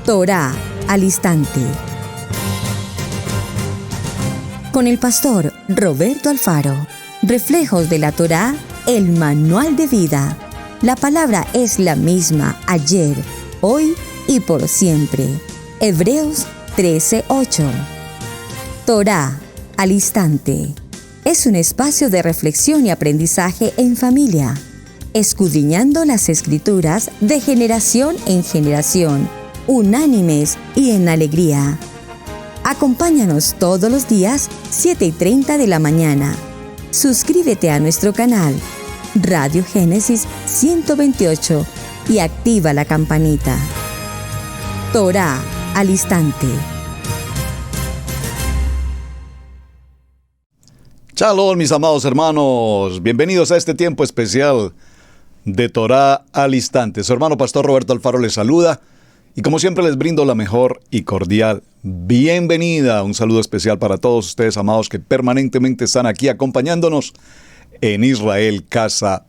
Torá al instante. Con el pastor Roberto Alfaro. Reflejos de la Torá, el manual de vida. La palabra es la misma ayer, hoy y por siempre. Hebreos 13:8. Torá al instante. Es un espacio de reflexión y aprendizaje en familia, escudriñando las Escrituras de generación en generación, unánimes y en alegría. Acompáñanos todos los días, 7:30 de la mañana. Suscríbete a nuestro canal, Radio Génesis 128, y activa la campanita. Torá al instante. Shalom, mis amados hermanos. Bienvenidos a este tiempo especial de Torá al instante. Su hermano pastor Roberto Alfaro les saluda y como siempre les brindo la mejor y cordial bienvenida. Un saludo especial para todos ustedes, amados, que permanentemente están aquí acompañándonos en Israel Casa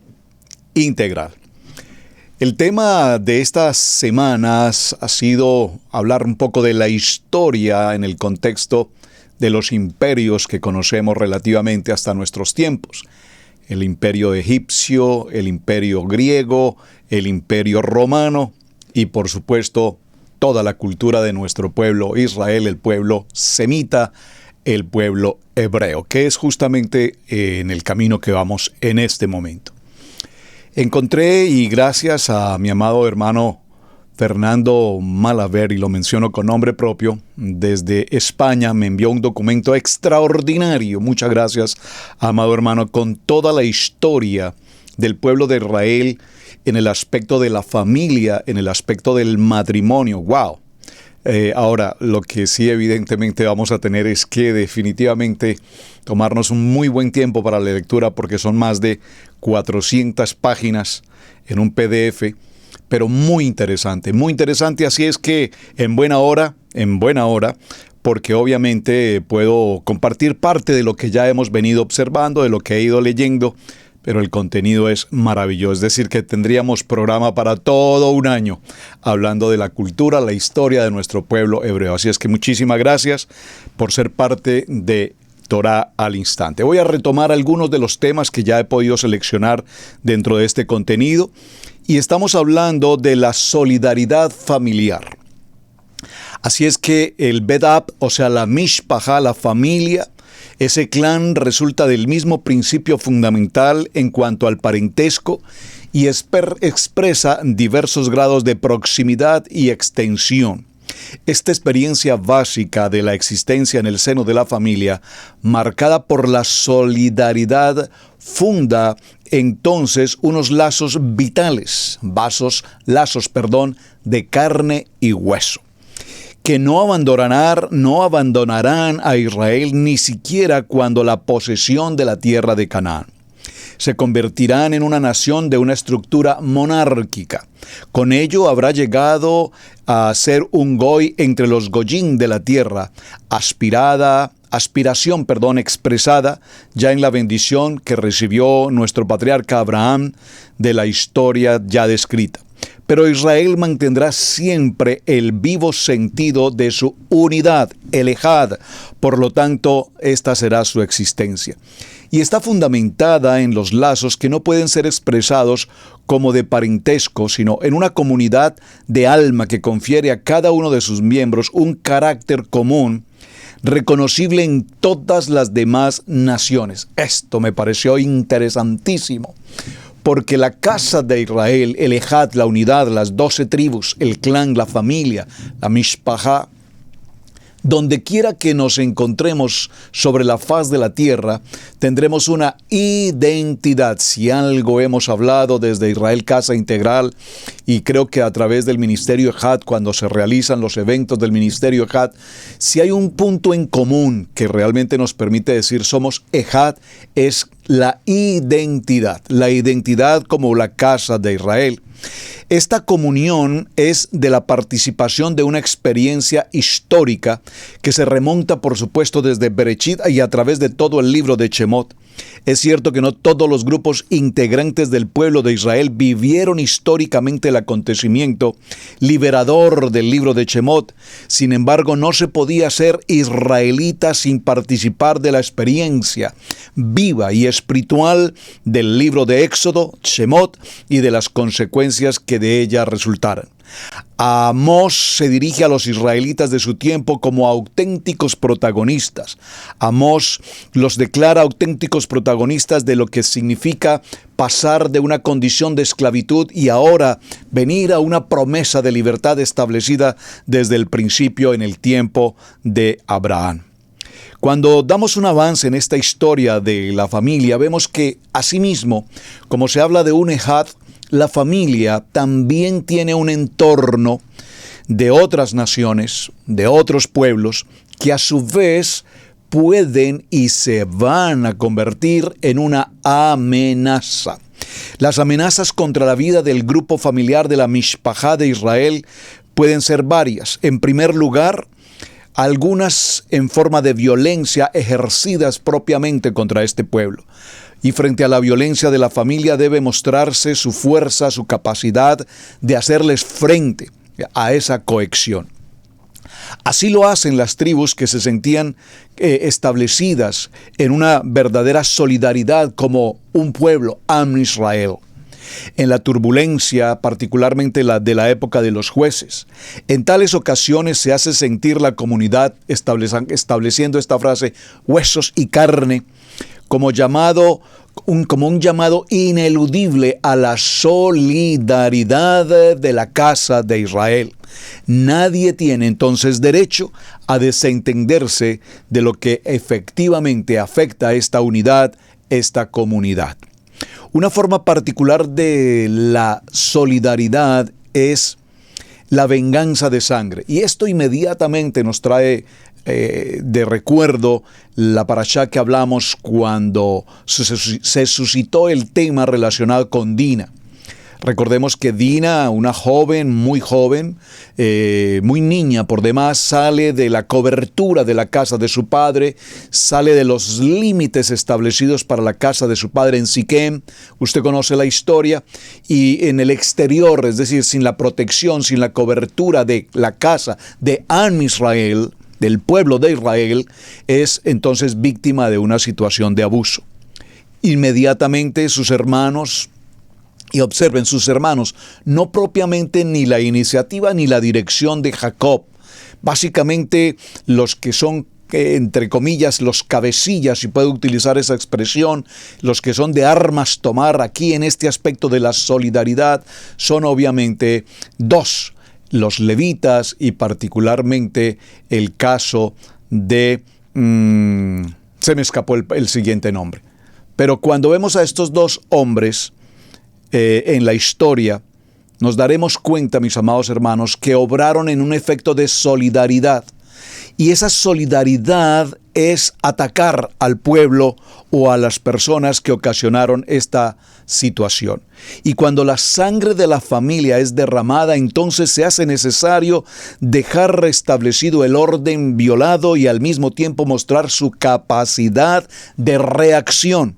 Integral. El tema de estas semanas ha sido hablar un poco de la historia en el contexto de los imperios que conocemos relativamente hasta nuestros tiempos. El imperio egipcio, el imperio griego, el imperio romano y por supuesto toda la cultura de nuestro pueblo Israel, el pueblo semita, el pueblo hebreo, que es justamente en el camino que vamos en este momento. Encontré, y gracias a mi amado hermano Fernando Malaver, y lo menciono con nombre propio, desde España me envió un documento extraordinario. Muchas gracias, amado hermano, con toda la historia del pueblo de Israel en el aspecto de la familia, en el aspecto del matrimonio. ¡Wow! Ahora, lo que sí evidentemente vamos a tener es que definitivamente tomarnos un muy buen tiempo para la lectura, porque son más de 400 páginas en un PDF, pero muy interesante, así es que en buena hora, porque obviamente puedo compartir parte de lo que ya hemos venido observando, de lo que he ido leyendo, pero el contenido es maravilloso. Es decir, que tendríamos programa para todo un año hablando de la cultura, la historia de nuestro pueblo hebreo. Así es que muchísimas gracias por ser parte de Torá al instante. Voy a retomar algunos de los temas que ya he podido seleccionar dentro de este contenido. Y estamos hablando de la solidaridad familiar. Así es que el Bedab, o sea, la Mishpaha, la familia, ese clan resulta del mismo principio fundamental en cuanto al parentesco y expresa diversos grados de proximidad y extensión. Esta experiencia básica de la existencia en el seno de la familia, marcada por la solidaridad, funda entonces unos lazos vitales, lazos de carne y hueso, que no abandonarán a Israel ni siquiera cuando la posesión de la tierra de Canaán. Se convertirán en una nación de una estructura monárquica. Con ello habrá llegado a ser un goy entre los goyim de la tierra, aspiración expresada ya en la bendición que recibió nuestro patriarca Abraham de la historia ya descrita. Pero Israel mantendrá siempre el vivo sentido de su unidad, el Ejad, por lo tanto, esta será su existencia. Y está fundamentada en los lazos que no pueden ser expresados como de parentesco, sino en una comunidad de alma que confiere a cada uno de sus miembros un carácter común, reconocible en todas las demás naciones. Esto me pareció interesantísimo, porque la casa de Israel, el Ejad, la unidad, las 12 tribus, el clan, la familia, la Mishpaha, donde quiera que nos encontremos sobre la faz de la tierra, tendremos una identidad. Si algo hemos hablado desde Israel Casa Integral, y creo que a través del Ministerio Ejad, cuando se realizan los eventos del Ministerio Ejad, si hay un punto en común que realmente nos permite decir somos Ejad, es la identidad como la casa de Israel. Esta comunión es de la participación de una experiencia histórica que se remonta, por supuesto, desde Bereshit y a través de todo el libro de Shemot. Es cierto que no todos los grupos integrantes del pueblo de Israel vivieron históricamente el acontecimiento liberador del libro de Shemot. Sin embargo, no se podía ser israelita sin participar de la experiencia viva y espiritual del libro de Éxodo, Shemot, y de las consecuencias que de ella resultaran. Amós se dirige a los israelitas de su tiempo como auténticos protagonistas. Amós los declara auténticos protagonistas de lo que significa pasar de una condición de esclavitud y ahora venir a una promesa de libertad establecida desde el principio en el tiempo de Abraham. Cuando damos un avance en esta historia de la familia, vemos que asimismo, como se habla de un Ejad, la familia también tiene un entorno de otras naciones, de otros pueblos, que a su vez pueden y se van a convertir en una amenaza. Las amenazas contra la vida del grupo familiar de la Mishpajá de Israel pueden ser varias. En primer lugar, algunas en forma de violencia ejercidas propiamente contra este pueblo. Y frente a la violencia de la familia debe mostrarse su fuerza, su capacidad de hacerles frente a esa cohesión. Así lo hacen las tribus que se sentían establecidas en una verdadera solidaridad como un pueblo, Am Israel. En la turbulencia, particularmente la de la época de los jueces. En tales ocasiones se hace sentir la comunidad estableciendo esta frase, huesos y carne, como un llamado ineludible a la solidaridad de la casa de Israel. Nadie tiene entonces derecho a desentenderse de lo que efectivamente afecta a esta unidad, esta comunidad. Una forma particular de la solidaridad es la venganza de sangre. Y esto inmediatamente nos trae de recuerdo la parashá que hablamos cuando se suscitó el tema relacionado con Dina. Recordemos que Dina, una joven, muy niña por demás, sale de la cobertura de la casa de su padre, sale de los límites establecidos para la casa de su padre en Siquem. Usted conoce la historia. Y en el exterior, es decir, sin la protección, sin la cobertura de la casa de Am Israel, del pueblo de Israel, es entonces víctima de una situación de abuso. Inmediatamente sus hermanos, y observen, sus hermanos, no propiamente ni la iniciativa ni la dirección de Jacob, básicamente los que son, entre comillas, los cabecillas, si puedo utilizar esa expresión, los que son de armas tomar aquí en este aspecto de la solidaridad, son obviamente dos, los levitas y particularmente el caso de, se me escapó el siguiente nombre. Pero cuando vemos a estos dos hombres en la historia, nos daremos cuenta, mis amados hermanos, que obraron en un efecto de solidaridad. Y esa solidaridad es atacar al pueblo o a las personas que ocasionaron esta situación. Y cuando la sangre de la familia es derramada, entonces se hace necesario dejar restablecido el orden violado y al mismo tiempo mostrar su capacidad de reacción.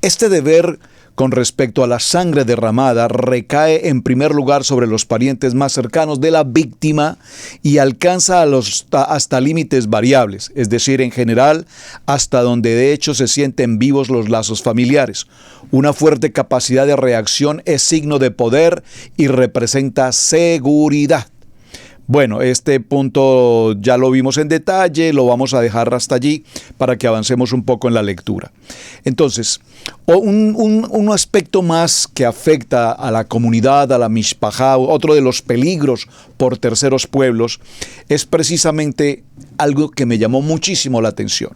Este deber con respecto a la sangre derramada recae en primer lugar sobre los parientes más cercanos de la víctima y alcanza hasta límites variables, es decir, en general, hasta donde de hecho se sienten vivos los lazos familiares. Una fuerte capacidad de reacción es signo de poder y representa seguridad. Bueno, este punto ya lo vimos en detalle, lo vamos a dejar hasta allí para que avancemos un poco en la lectura. Entonces, un aspecto más que afecta a la comunidad, a la Mishpajá, otro de los peligros por terceros pueblos, es precisamente algo que me llamó muchísimo la atención.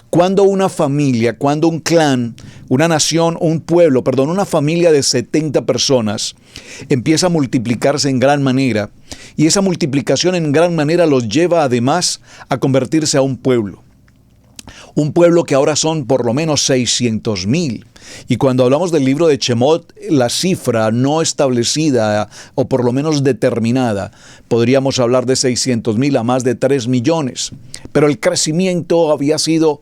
Cuando una familia, cuando un clan, una nación, una familia de 70 personas empieza a multiplicarse en gran manera, y esa multiplicación en gran manera los lleva además a convertirse a un pueblo. Un pueblo que ahora son por lo menos 600,000. Y cuando hablamos del libro de Shemot, la cifra no establecida o por lo menos determinada, podríamos hablar de 600,000 a más de 3 millones. Pero el crecimiento había sido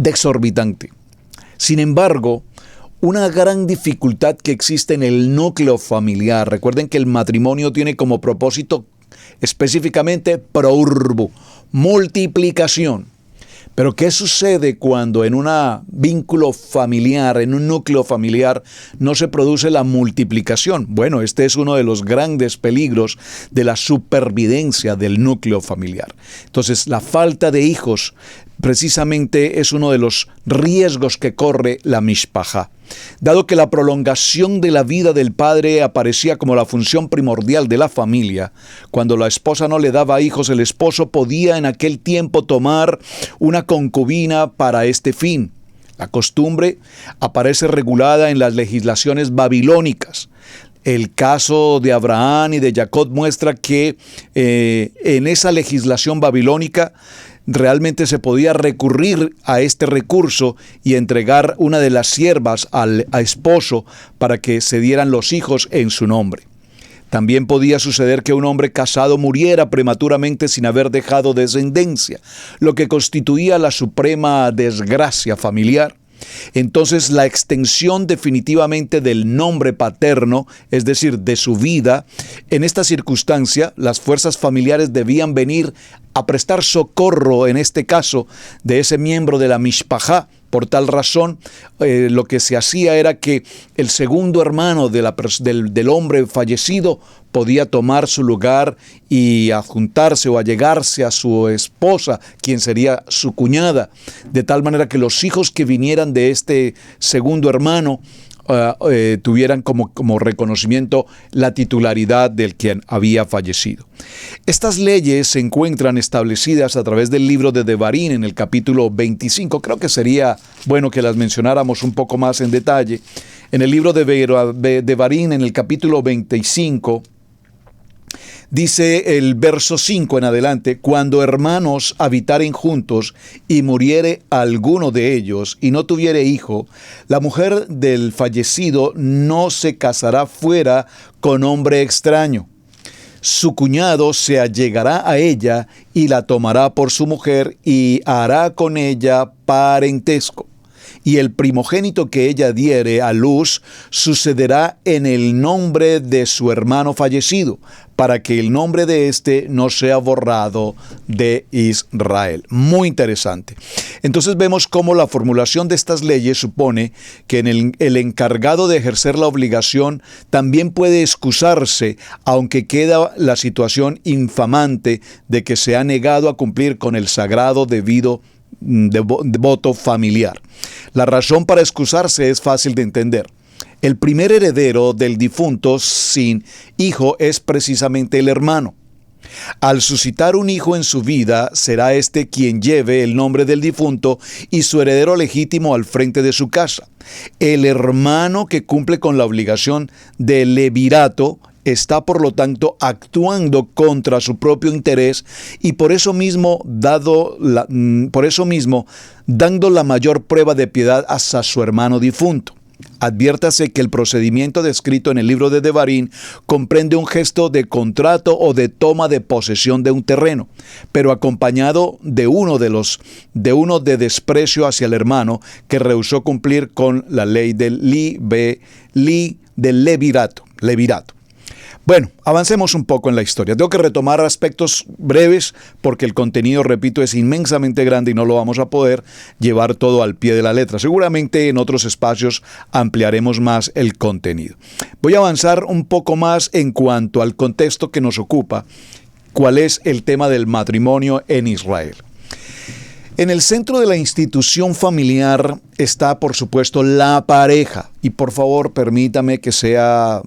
exorbitante. Sin embargo, una gran dificultad que existe en el núcleo familiar, recuerden que el matrimonio tiene como propósito específicamente pro urbo, multiplicación. Pero ¿qué sucede cuando en un vínculo familiar, en un núcleo familiar, no se produce la multiplicación? Bueno, este es uno de los grandes peligros de la supervivencia del núcleo familiar. Entonces, la falta de hijos precisamente es uno de los riesgos que corre la mishpajá. Dado que la prolongación de la vida del padre aparecía como la función primordial de la familia, cuando la esposa no le daba hijos, el esposo podía en aquel tiempo tomar una concubina para este fin. La costumbre aparece regulada en las legislaciones babilónicas. El caso de Abraham y de Jacob muestra que en esa legislación babilónica realmente se podía recurrir a este recurso y entregar una de las siervas al esposo para que se dieran los hijos en su nombre. También podía suceder que un hombre casado muriera prematuramente sin haber dejado descendencia, lo que constituía la suprema desgracia familiar. Entonces la extensión definitivamente del nombre paterno, es decir, de su vida, en esta circunstancia las fuerzas familiares debían venir a prestar socorro, en este caso, de ese miembro de la mishpajá. Por tal razón, lo que se hacía era que el segundo hermano del hombre fallecido podía tomar su lugar y adjuntarse o allegarse a su esposa, quien sería su cuñada, de tal manera que los hijos que vinieran de este segundo hermano tuvieran como reconocimiento la titularidad del quien había fallecido. Estas leyes se encuentran establecidas a través del libro de Devarim en el capítulo 25. Creo que sería bueno que las mencionáramos un poco más en detalle. En el libro de Devarim, en el capítulo 25, dice el verso 5 en adelante: cuando hermanos habitaren juntos y muriere alguno de ellos y no tuviere hijo, la mujer del fallecido no se casará fuera con hombre extraño. Su cuñado se allegará a ella y la tomará por su mujer y hará con ella parentesco. Y el primogénito que ella diere a luz sucederá en el nombre de su hermano fallecido, para que el nombre de éste no sea borrado de Israel. Muy interesante. Entonces vemos cómo la formulación de estas leyes supone que el encargado de ejercer la obligación también puede excusarse, aunque queda la situación infamante de que se ha negado a cumplir con el sagrado debido de voto familiar. La razón para excusarse es fácil de entender. El primer heredero del difunto sin hijo es precisamente el hermano. Al suscitar un hijo en su vida, será este quien lleve el nombre del difunto y su heredero legítimo al frente de su casa. El hermano que cumple con la obligación de levirato está, por lo tanto, actuando contra su propio interés y por eso mismo dando la mayor prueba de piedad hacia su hermano difunto. Adviértase que el procedimiento descrito en el libro de Devarim comprende un gesto de contrato o de toma de posesión de un terreno, pero acompañado de uno de desprecio hacia el hermano que rehusó cumplir con la ley del levirato. Bueno, avancemos un poco en la historia. Tengo que retomar aspectos breves porque el contenido, repito, es inmensamente grande y no lo vamos a poder llevar todo al pie de la letra. Seguramente en otros espacios ampliaremos más el contenido. Voy a avanzar un poco más en cuanto al contexto que nos ocupa, cuál es el tema del matrimonio en Israel. En el centro de la institución familiar está, por supuesto, la pareja. Y por favor, permítame que sea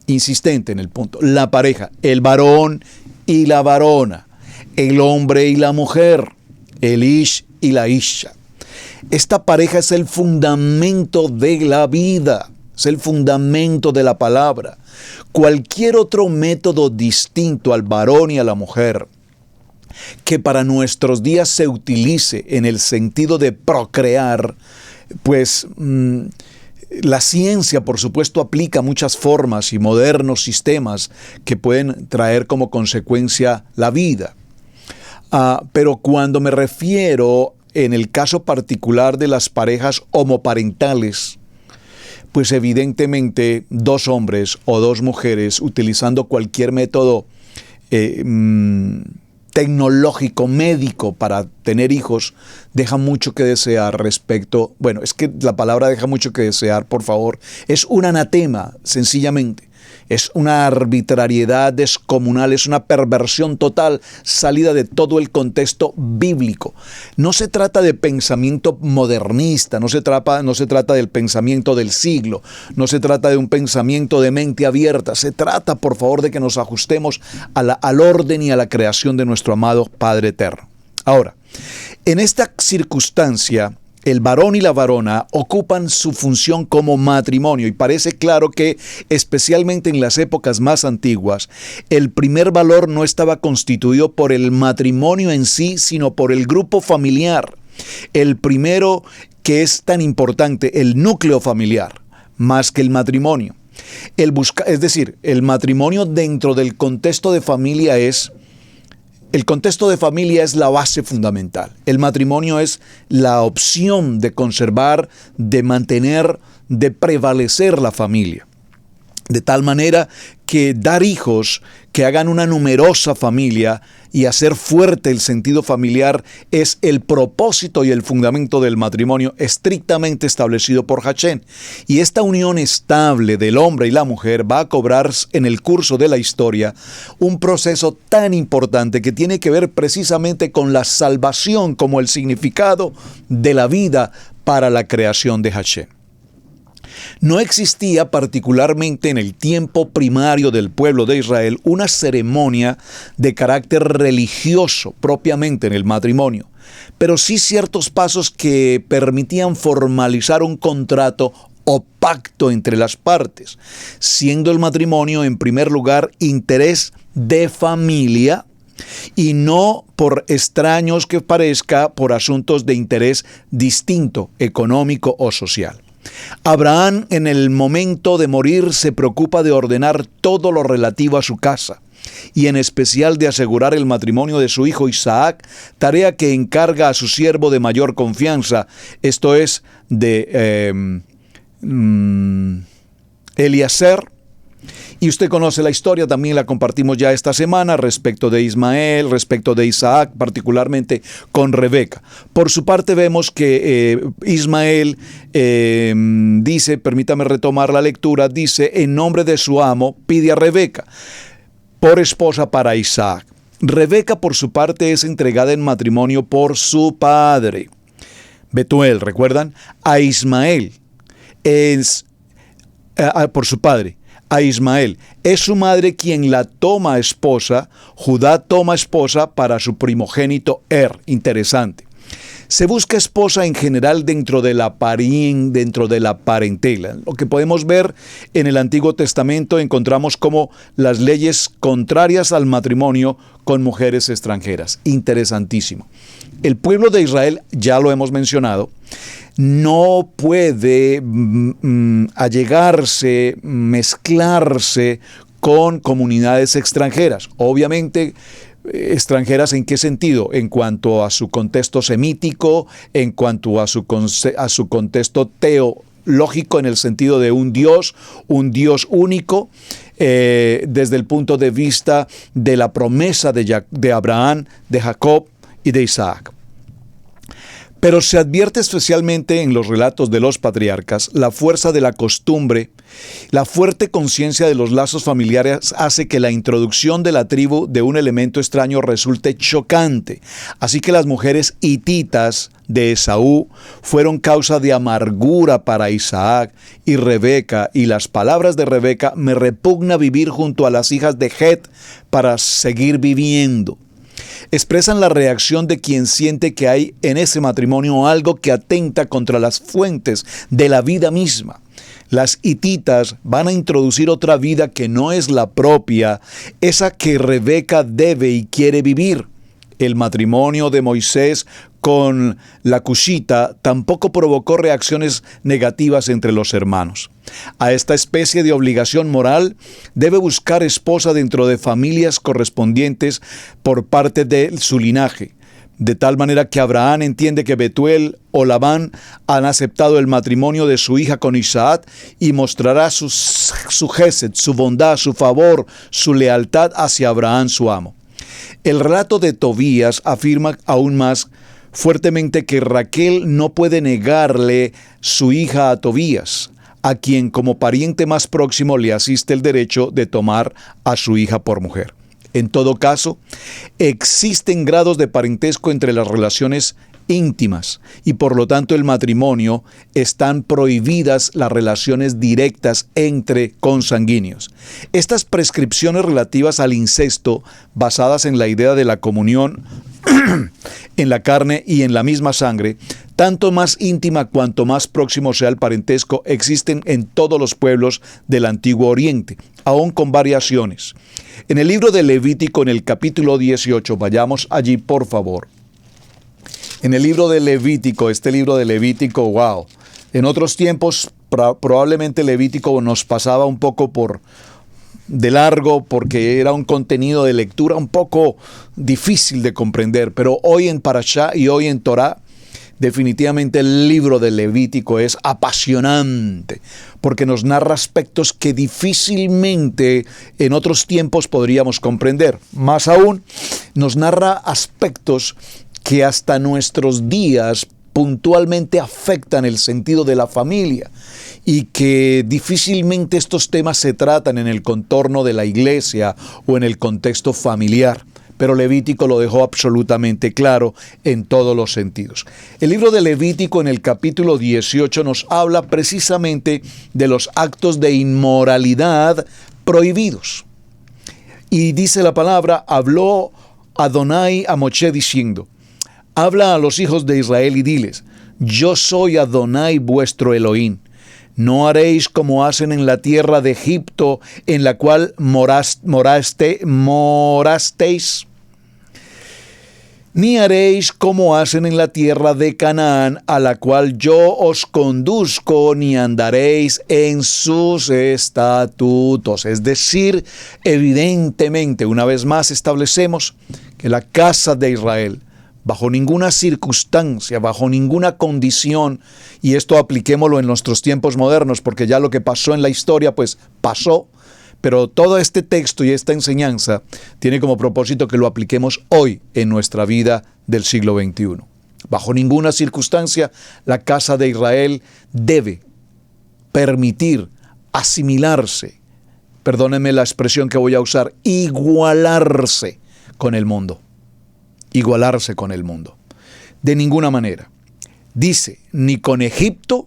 insistente en el punto. La pareja, el varón y la varona, el hombre y la mujer, el ish y la isha. Esta pareja es el fundamento de la vida, es el fundamento de la palabra. Cualquier otro método distinto al varón y a la mujer que para nuestros días se utilice en el sentido de procrear, pues la ciencia, por supuesto, aplica muchas formas y modernos sistemas que pueden traer como consecuencia la vida. Pero cuando me refiero en el caso particular de las parejas homoparentales, pues evidentemente dos hombres o dos mujeres utilizando cualquier método tecnológico, médico para tener hijos, deja mucho que desear respecto, bueno, es que la palabra deja mucho que desear, por favor, es un anatema, sencillamente. Es una arbitrariedad descomunal, es una perversión total salida de todo el contexto bíblico. No se trata de pensamiento modernista, no se trata del pensamiento del siglo, no se trata de un pensamiento de mente abierta, se trata, por favor, de que nos ajustemos al orden y a la creación de nuestro amado Padre Eterno. Ahora, en esta circunstancia, el varón y la varona ocupan su función como matrimonio y parece claro que, especialmente en las épocas más antiguas, el primer valor no estaba constituido por el matrimonio en sí, sino por el grupo familiar. El primero que es tan importante, el núcleo familiar, más que el matrimonio. Es decir, el matrimonio dentro del contexto de familia el contexto de familia es la base fundamental. El matrimonio es la opción de conservar, de mantener, de prevalecer la familia. De tal manera que dar hijos que hagan una numerosa familia y hacer fuerte el sentido familiar es el propósito y el fundamento del matrimonio estrictamente establecido por Hashem. Y esta unión estable del hombre y la mujer va a cobrar en el curso de la historia un proceso tan importante que tiene que ver precisamente con la salvación como el significado de la vida para la creación de Hashem. No existía particularmente en el tiempo primario del pueblo de Israel una ceremonia de carácter religioso propiamente en el matrimonio, pero sí ciertos pasos que permitían formalizar un contrato o pacto entre las partes, siendo el matrimonio en primer lugar interés de familia y no, por extraños que parezca, por asuntos de interés distinto, económico o social. Abraham, en el momento de morir, se preocupa de ordenar todo lo relativo a su casa y en especial de asegurar el matrimonio de su hijo Isaac, tarea que encarga a su siervo de mayor confianza, esto es, de Eliezer. Y usted conoce la historia, también la compartimos ya esta semana respecto de Ismael, respecto de Isaac, particularmente con Rebeca. Por su parte vemos que Ismael dice, permítame retomar la lectura, dice, en nombre de su amo, pide a Rebeca por esposa para Isaac. Rebeca, por su parte, es entregada en matrimonio por su padre, Betuel, ¿recuerdan? A Ismael, por su padre. A Ismael. Es su madre quien la toma esposa. Judá toma esposa para su primogénito Interesante. Se busca esposa en general dentro de la parentela. Lo que podemos ver en el Antiguo Testamento encontramos como las leyes contrarias al matrimonio con mujeres extranjeras. Interesantísimo. El pueblo de Israel, ya lo hemos mencionado, no puede allegarse, mezclarse con comunidades extranjeras. Obviamente, extranjeras ¿en qué sentido? En cuanto a su contexto semítico, en cuanto a su contexto teológico en el sentido de un Dios único, desde el punto de vista de la promesa de Abraham, de Jacob y de Isaac. Pero se advierte especialmente en los relatos de los patriarcas la fuerza de la costumbre, la fuerte conciencia de los lazos familiares hace que la introducción de la tribu de un elemento extraño resulte chocante. Así que las mujeres hititas de Esaú fueron causa de amargura para Isaac y Rebeca, y las palabras de Rebeca: me repugna vivir junto a las hijas de Het para seguir viviendo. Expresan la reacción de quien siente que hay en ese matrimonio algo que atenta contra las fuentes de la vida misma. Las hititas van a introducir otra vida que no es la propia, esa que Rebeca debe y quiere vivir. El matrimonio de Moisés con la cushita tampoco provocó reacciones negativas entre los hermanos. A esta especie de obligación moral debe buscar esposa dentro de familias correspondientes por parte de su linaje. de tal manera que Abraham entiende que Betuel o Labán han aceptado el matrimonio de su hija con Isaac y mostrará su gesed, su bondad, su favor, su lealtad hacia Abraham, su amo. El relato de Tobías afirma aún más fuertemente que Raquel no puede negarle su hija a Tobías, a quien como pariente más próximo le asiste el derecho de tomar a su hija por mujer. En todo caso, existen grados de parentesco entre las relaciones íntimas y por lo tanto el matrimonio. Están prohibidas las relaciones directas entre consanguíneos. Estas prescripciones relativas al incesto, basadas en la idea de la comunión en la carne y en la misma sangre, tanto más íntima cuanto más próximo sea el parentesco, existen en todos los pueblos del Antiguo Oriente, aún con variaciones. En el libro de Levítico, en el capítulo 18, vayamos allí por favor. En el libro de Levítico, este libro de Levítico, wow, en otros tiempos probablemente Levítico nos pasaba un poco de largo porque era un contenido de lectura un poco difícil de comprender, pero hoy en Parashá y hoy en Torá, definitivamente el libro de Levítico es apasionante porque nos narra aspectos que difícilmente en otros tiempos podríamos comprender. Más aún, nos narra aspectos que hasta nuestros días puntualmente afectan el sentido de la familia y que difícilmente estos temas se tratan en el contorno de la iglesia o en el contexto familiar. Pero Levítico lo dejó absolutamente claro en todos los sentidos. El libro de Levítico en el capítulo 18 nos habla precisamente de los actos de inmoralidad prohibidos. Y dice la palabra, habló Adonai a Moshe diciendo, habla a los hijos de Israel y diles, yo soy Adonai vuestro Elohim. No haréis como hacen en la tierra de Egipto, en la cual morasteis, ni haréis como hacen en la tierra de Canaán, a la cual yo os conduzco, ni andaréis en sus estatutos. Es decir, evidentemente, una vez más establecemos que la casa de Israel, bajo ninguna circunstancia, bajo ninguna condición, y esto apliquémoslo en nuestros tiempos modernos, porque ya lo que pasó en la historia, pues pasó, pero todo este texto y esta enseñanza tiene como propósito que lo apliquemos hoy en nuestra vida del siglo XXI. Bajo ninguna circunstancia, la casa de Israel debe permitir asimilarse, perdónenme la expresión que voy a usar, igualarse con el mundo. Igualarse con el mundo. De ninguna manera. Dice, ni con Egipto,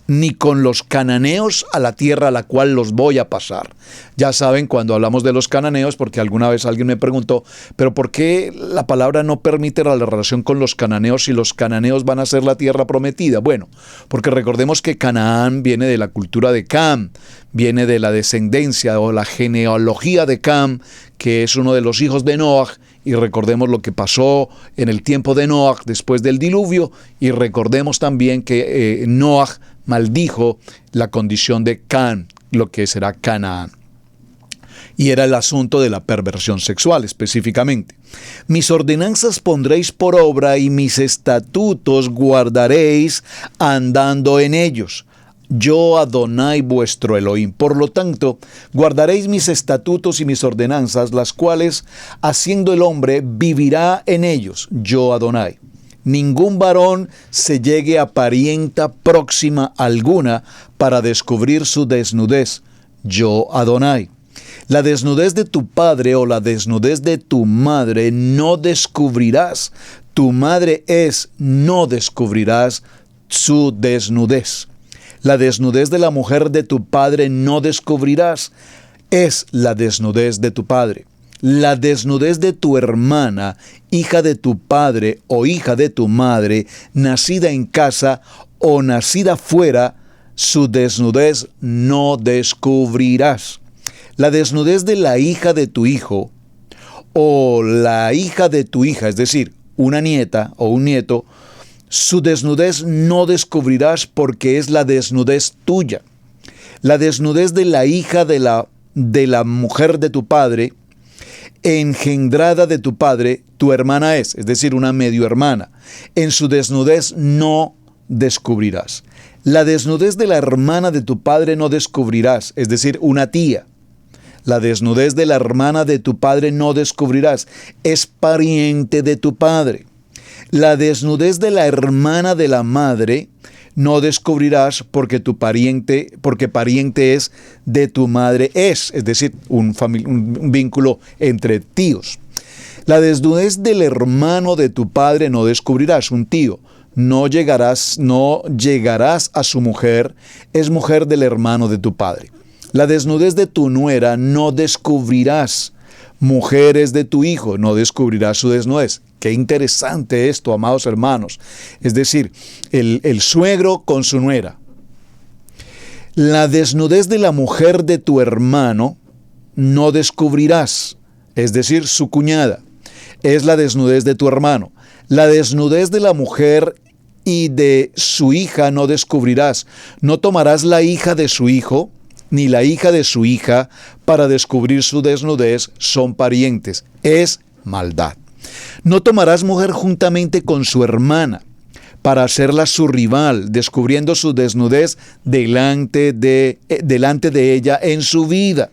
ni con los cananeos a la tierra a la cual los voy a pasar. Ya saben, cuando hablamos de los cananeos, porque alguna vez alguien me preguntó, pero ¿por qué la palabra no permite la relación con los cananeos si los cananeos van a ser la tierra prometida? Bueno, porque recordemos que Canaán viene de la cultura de Cam, viene de la descendencia o la genealogía de Cam, que es uno de los hijos de Noaj, y recordemos lo que pasó en el tiempo de Noaj después del diluvio, y recordemos también que Noaj maldijo la condición de Cam, lo que será Canaán. Y era el asunto de la perversión sexual específicamente. Mis ordenanzas pondréis por obra y mis estatutos guardaréis andando en ellos. Yo Adonai vuestro Elohim. Por lo tanto, guardaréis mis estatutos y mis ordenanzas, las cuales, haciendo el hombre, vivirá en ellos. Yo Adonai. Ningún varón se llegue a parienta próxima alguna para descubrir su desnudez. Yo Adonai. La desnudez de tu padre o la desnudez de tu madre no descubrirás. Tu madre es, no descubrirás su desnudez. La desnudez de la mujer de tu padre no descubrirás. Es la desnudez de tu padre. La desnudez de tu hermana, hija de tu padre o hija de tu madre, nacida en casa o nacida fuera, su desnudez no descubrirás. La desnudez de la hija de tu hijo o la hija de tu hija, es decir, una nieta o un nieto, su desnudez no descubrirás porque es la desnudez tuya. La desnudez de la hija de la mujer de tu padre engendrada de tu padre, tu hermana es decir, una medio hermana. En su desnudez no descubrirás. La desnudez de la hermana de tu padre no descubrirás, es decir, una tía. La desnudez de la hermana de tu padre no descubrirás, es pariente de tu padre. La desnudez de la hermana de la madre no descubrirás porque pariente es de tu madre es decir, un vínculo entre tíos. La desnudez del hermano de tu padre no descubrirás, un tío. No llegarás a su mujer, es mujer del hermano de tu padre. La desnudez de tu nuera no descubrirás, mujer es de tu hijo, no descubrirás su desnudez. Qué interesante esto, amados hermanos. Es decir, el suegro con su nuera. La desnudez de la mujer de tu hermano no descubrirás, es decir, su cuñada. Es la desnudez de tu hermano. La desnudez de la mujer y de su hija no descubrirás. No tomarás la hija de su hijo, ni la hija de su hija, para descubrir su desnudez, son parientes. Es maldad. No tomarás mujer juntamente con su hermana, para hacerla su rival, descubriendo su desnudez delante de ella en su vida.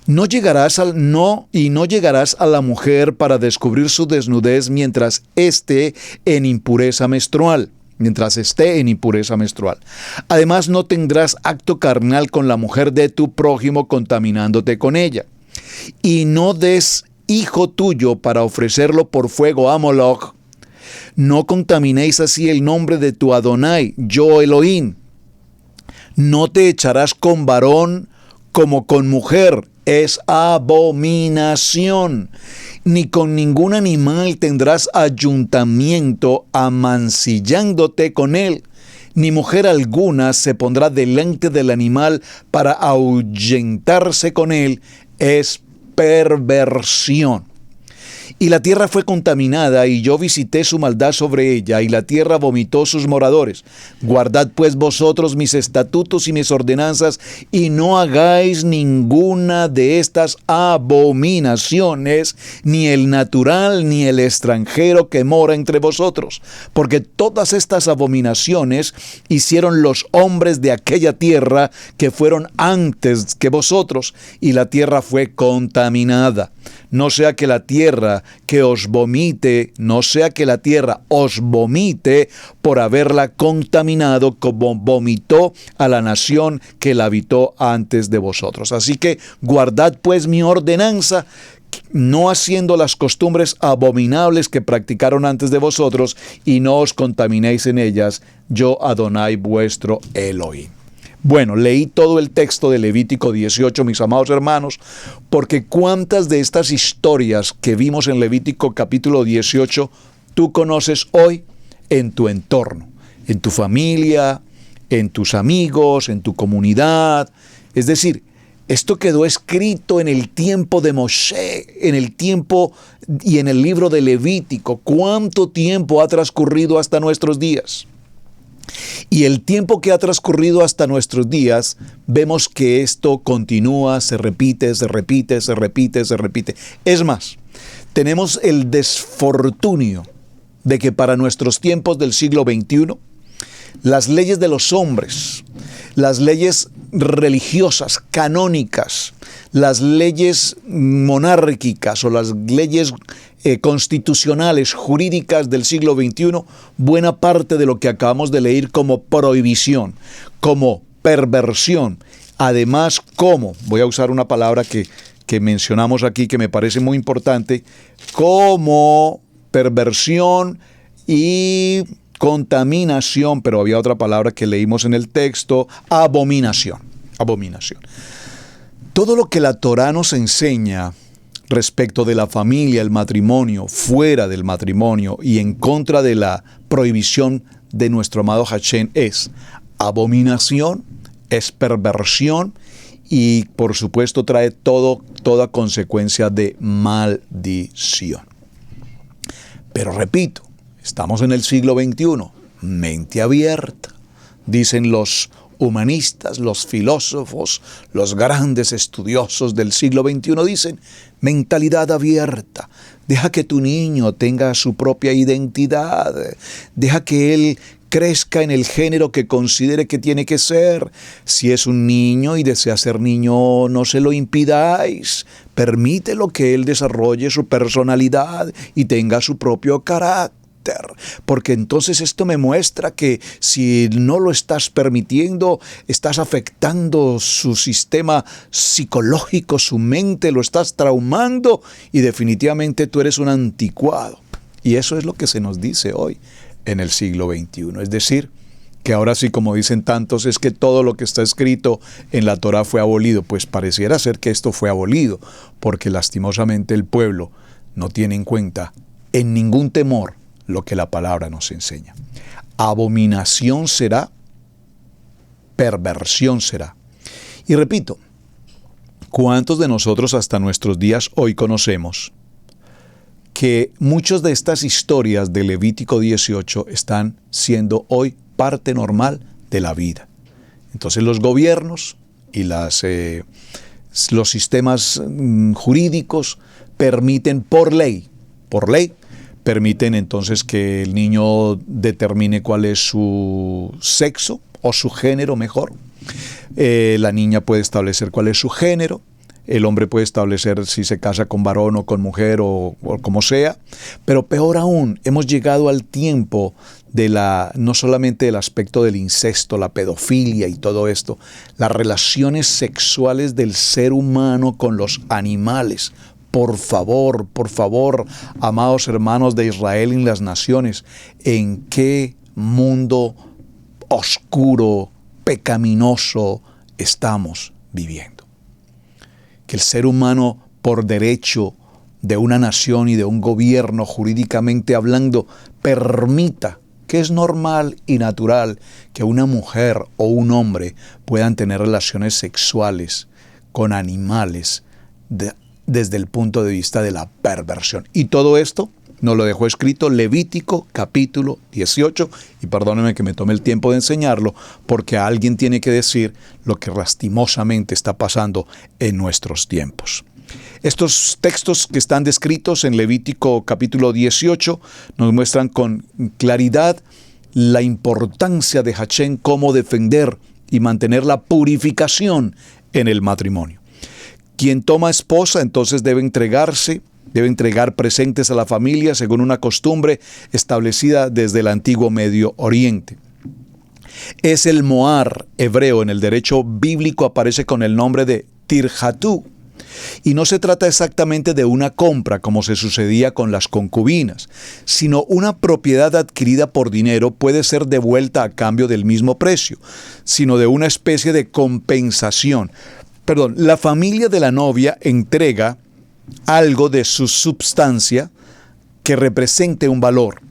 No llegarás a la mujer para descubrir su desnudez mientras esté en impureza menstrual. Además, no tendrás acto carnal con la mujer de tu prójimo contaminándote con ella. Y no des hijo tuyo para ofrecerlo por fuego a Moloch. No contaminéis así el nombre de tu Adonai, yo Elohim. No te echarás con varón como con mujer, es abominación. Ni con ningún animal tendrás ayuntamiento amancillándote con él. Ni mujer alguna se pondrá delante del animal para ahuyentarse con él, es perversión. Y la tierra fue contaminada, y yo visité su maldad sobre ella, y la tierra vomitó sus moradores. Guardad pues vosotros mis estatutos y mis ordenanzas, y no hagáis ninguna de estas abominaciones, ni el natural ni el extranjero que mora entre vosotros. Porque todas estas abominaciones hicieron los hombres de aquella tierra que fueron antes que vosotros, y la tierra fue contaminada. No sea que la tierra os vomite por haberla contaminado como vomitó a la nación que la habitó antes de vosotros. Así que guardad pues mi ordenanza, no haciendo las costumbres abominables que practicaron antes de vosotros, y no os contaminéis en ellas, yo Adonai vuestro Elohim. Bueno, leí todo el texto de Levítico 18, mis amados hermanos, porque cuántas de estas historias que vimos en Levítico capítulo 18, tú conoces hoy en tu entorno, en tu familia, en tus amigos, en tu comunidad. Es decir, esto quedó escrito en el tiempo de Moshe, en el tiempo y en el libro de Levítico. ¿Cuánto tiempo ha transcurrido hasta nuestros días? Y el tiempo que ha transcurrido hasta nuestros días, vemos que esto continúa, se repite. Es más, tenemos el desfortunio de que para nuestros tiempos del siglo XXI, las leyes de los hombres, las leyes religiosas, canónicas, las leyes monárquicas o las leyes constitucionales, jurídicas del siglo XXI, buena parte de lo que acabamos de leer como prohibición, como perversión, además voy a usar una palabra que mencionamos aquí que me parece muy importante, como perversión y contaminación, pero había otra palabra que leímos en el texto, abominación. Todo lo que la Torá nos enseña respecto de la familia, el matrimonio, fuera del matrimonio y en contra de la prohibición de nuestro amado Hashem es abominación, es perversión y por supuesto trae toda consecuencia de maldición. Pero repito, estamos en el siglo XXI, mente abierta. Dicen los humanistas, los filósofos, los grandes estudiosos del siglo XXI dicen: mentalidad abierta, deja que tu niño tenga su propia identidad, deja que él crezca en el género que considere que tiene que ser. Si es un niño y desea ser niño, no se lo impidáis. Permítelo que él desarrolle su personalidad y tenga su propio carácter. Porque entonces esto me muestra que si no lo estás permitiendo, estás afectando su sistema psicológico, su mente, lo estás traumando y definitivamente tú eres un anticuado. Y eso es lo que se nos dice hoy en el siglo XXI. Es decir, que ahora sí, como dicen tantos, es que todo lo que está escrito en la Torá fue abolido. Pues pareciera ser que esto fue abolido, porque lastimosamente el pueblo no tiene en cuenta en ningún temor lo que la palabra nos enseña. Abominación será, perversión será. Y repito, ¿cuántos de nosotros hasta nuestros días hoy conocemos que muchas de estas historias de Levítico 18 están siendo hoy parte normal de la vida? Entonces los gobiernos y los sistemas jurídicos permiten por ley, permiten entonces que el niño determine cuál es su sexo o su género mejor. La niña puede establecer cuál es su género. El hombre puede establecer si se casa con varón o con mujer o como sea. Pero peor aún, hemos llegado al tiempo de no solamente del aspecto del incesto, la pedofilia y todo esto, las relaciones sexuales del ser humano con los animales. Por favor, amados hermanos de Israel y las naciones, ¿en qué mundo oscuro, pecaminoso estamos viviendo? Que el ser humano, por derecho de una nación y de un gobierno, jurídicamente hablando, permita, que es normal y natural, que una mujer o un hombre puedan tener relaciones sexuales con animales desde el punto de vista de la perversión. Y todo esto nos lo dejó escrito Levítico capítulo 18, y perdónenme que me tome el tiempo de enseñarlo, porque alguien tiene que decir lo que lastimosamente está pasando en nuestros tiempos. Estos textos que están descritos en Levítico capítulo 18 nos muestran con claridad la importancia de Hachén, cómo defender y mantener la purificación en el matrimonio. Quien toma esposa entonces debe entregar presentes a la familia según una costumbre establecida desde el antiguo Medio Oriente. Es el mohar hebreo, en el derecho bíblico aparece con el nombre de tirhatú. Y no se trata exactamente de una compra como se sucedía con las concubinas, sino una propiedad adquirida por dinero puede ser devuelta a cambio del mismo precio, sino de una especie de compensación. La familia de la novia entrega algo de su substancia que represente un valor.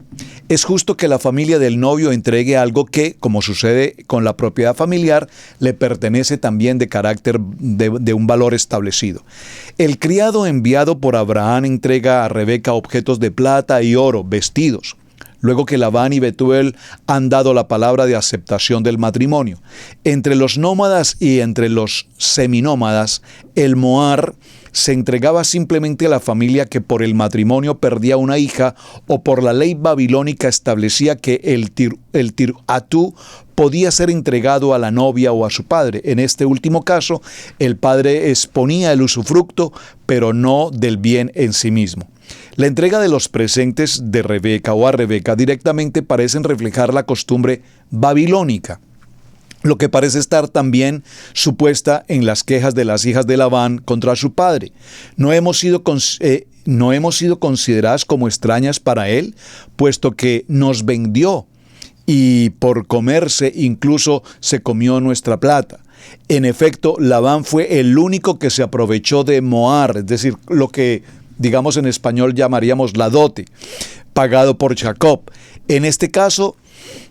Es justo que la familia del novio entregue algo que, como sucede con la propiedad familiar, le pertenece también de carácter de un valor establecido. El criado enviado por Abraham entrega a Rebeca objetos de plata y oro, vestidos, luego que Labán y Betuel han dado la palabra de aceptación del matrimonio. Entre los nómadas y entre los seminómadas, el mohar se entregaba simplemente a la familia que por el matrimonio perdía una hija, o por la ley babilónica establecía que el tirhatú podía ser entregado a la novia o a su padre. En este último caso, el padre exponía el usufructo, pero no del bien en sí mismo. La entrega de los presentes de Rebeca o a Rebeca directamente parecen reflejar la costumbre babilónica, lo que parece estar también supuesta en las quejas de las hijas de Labán contra su padre. ¿No hemos sido consideradas como extrañas para él, puesto que nos vendió y por comerse incluso se comió nuestra plata? En efecto, Labán fue el único que se aprovechó de mohar, es decir, lo que digamos en español llamaríamos la dote, pagado por Jacob. En este caso,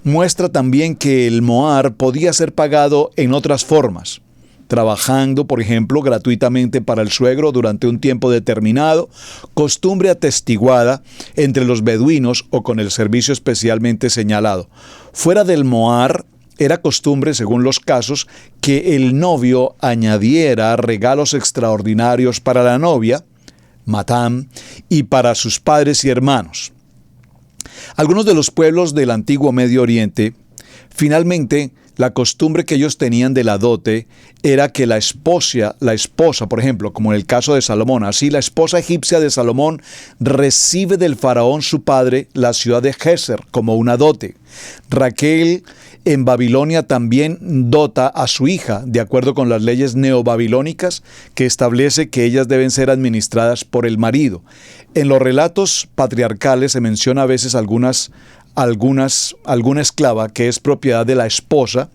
muestra también que el mohar podía ser pagado en otras formas, trabajando, por ejemplo, gratuitamente para el suegro durante un tiempo determinado, costumbre atestiguada entre los beduinos o con el servicio especialmente señalado. Fuera del mohar, era costumbre, según los casos, que el novio añadiera regalos extraordinarios para la novia, Matán, y para sus padres y hermanos. Algunos de los pueblos del antiguo Medio Oriente, finalmente, la costumbre que ellos tenían de la dote era que la esposa, por ejemplo, como en el caso de Salomón, así la esposa egipcia de Salomón recibe del faraón su padre la ciudad de Geser como una dote. Raquel en Babilonia también dota a su hija, de acuerdo con las leyes neobabilónicas, que establece que ellas deben ser administradas por el marido. En los relatos patriarcales se menciona a veces alguna esclava que es propiedad de la esposa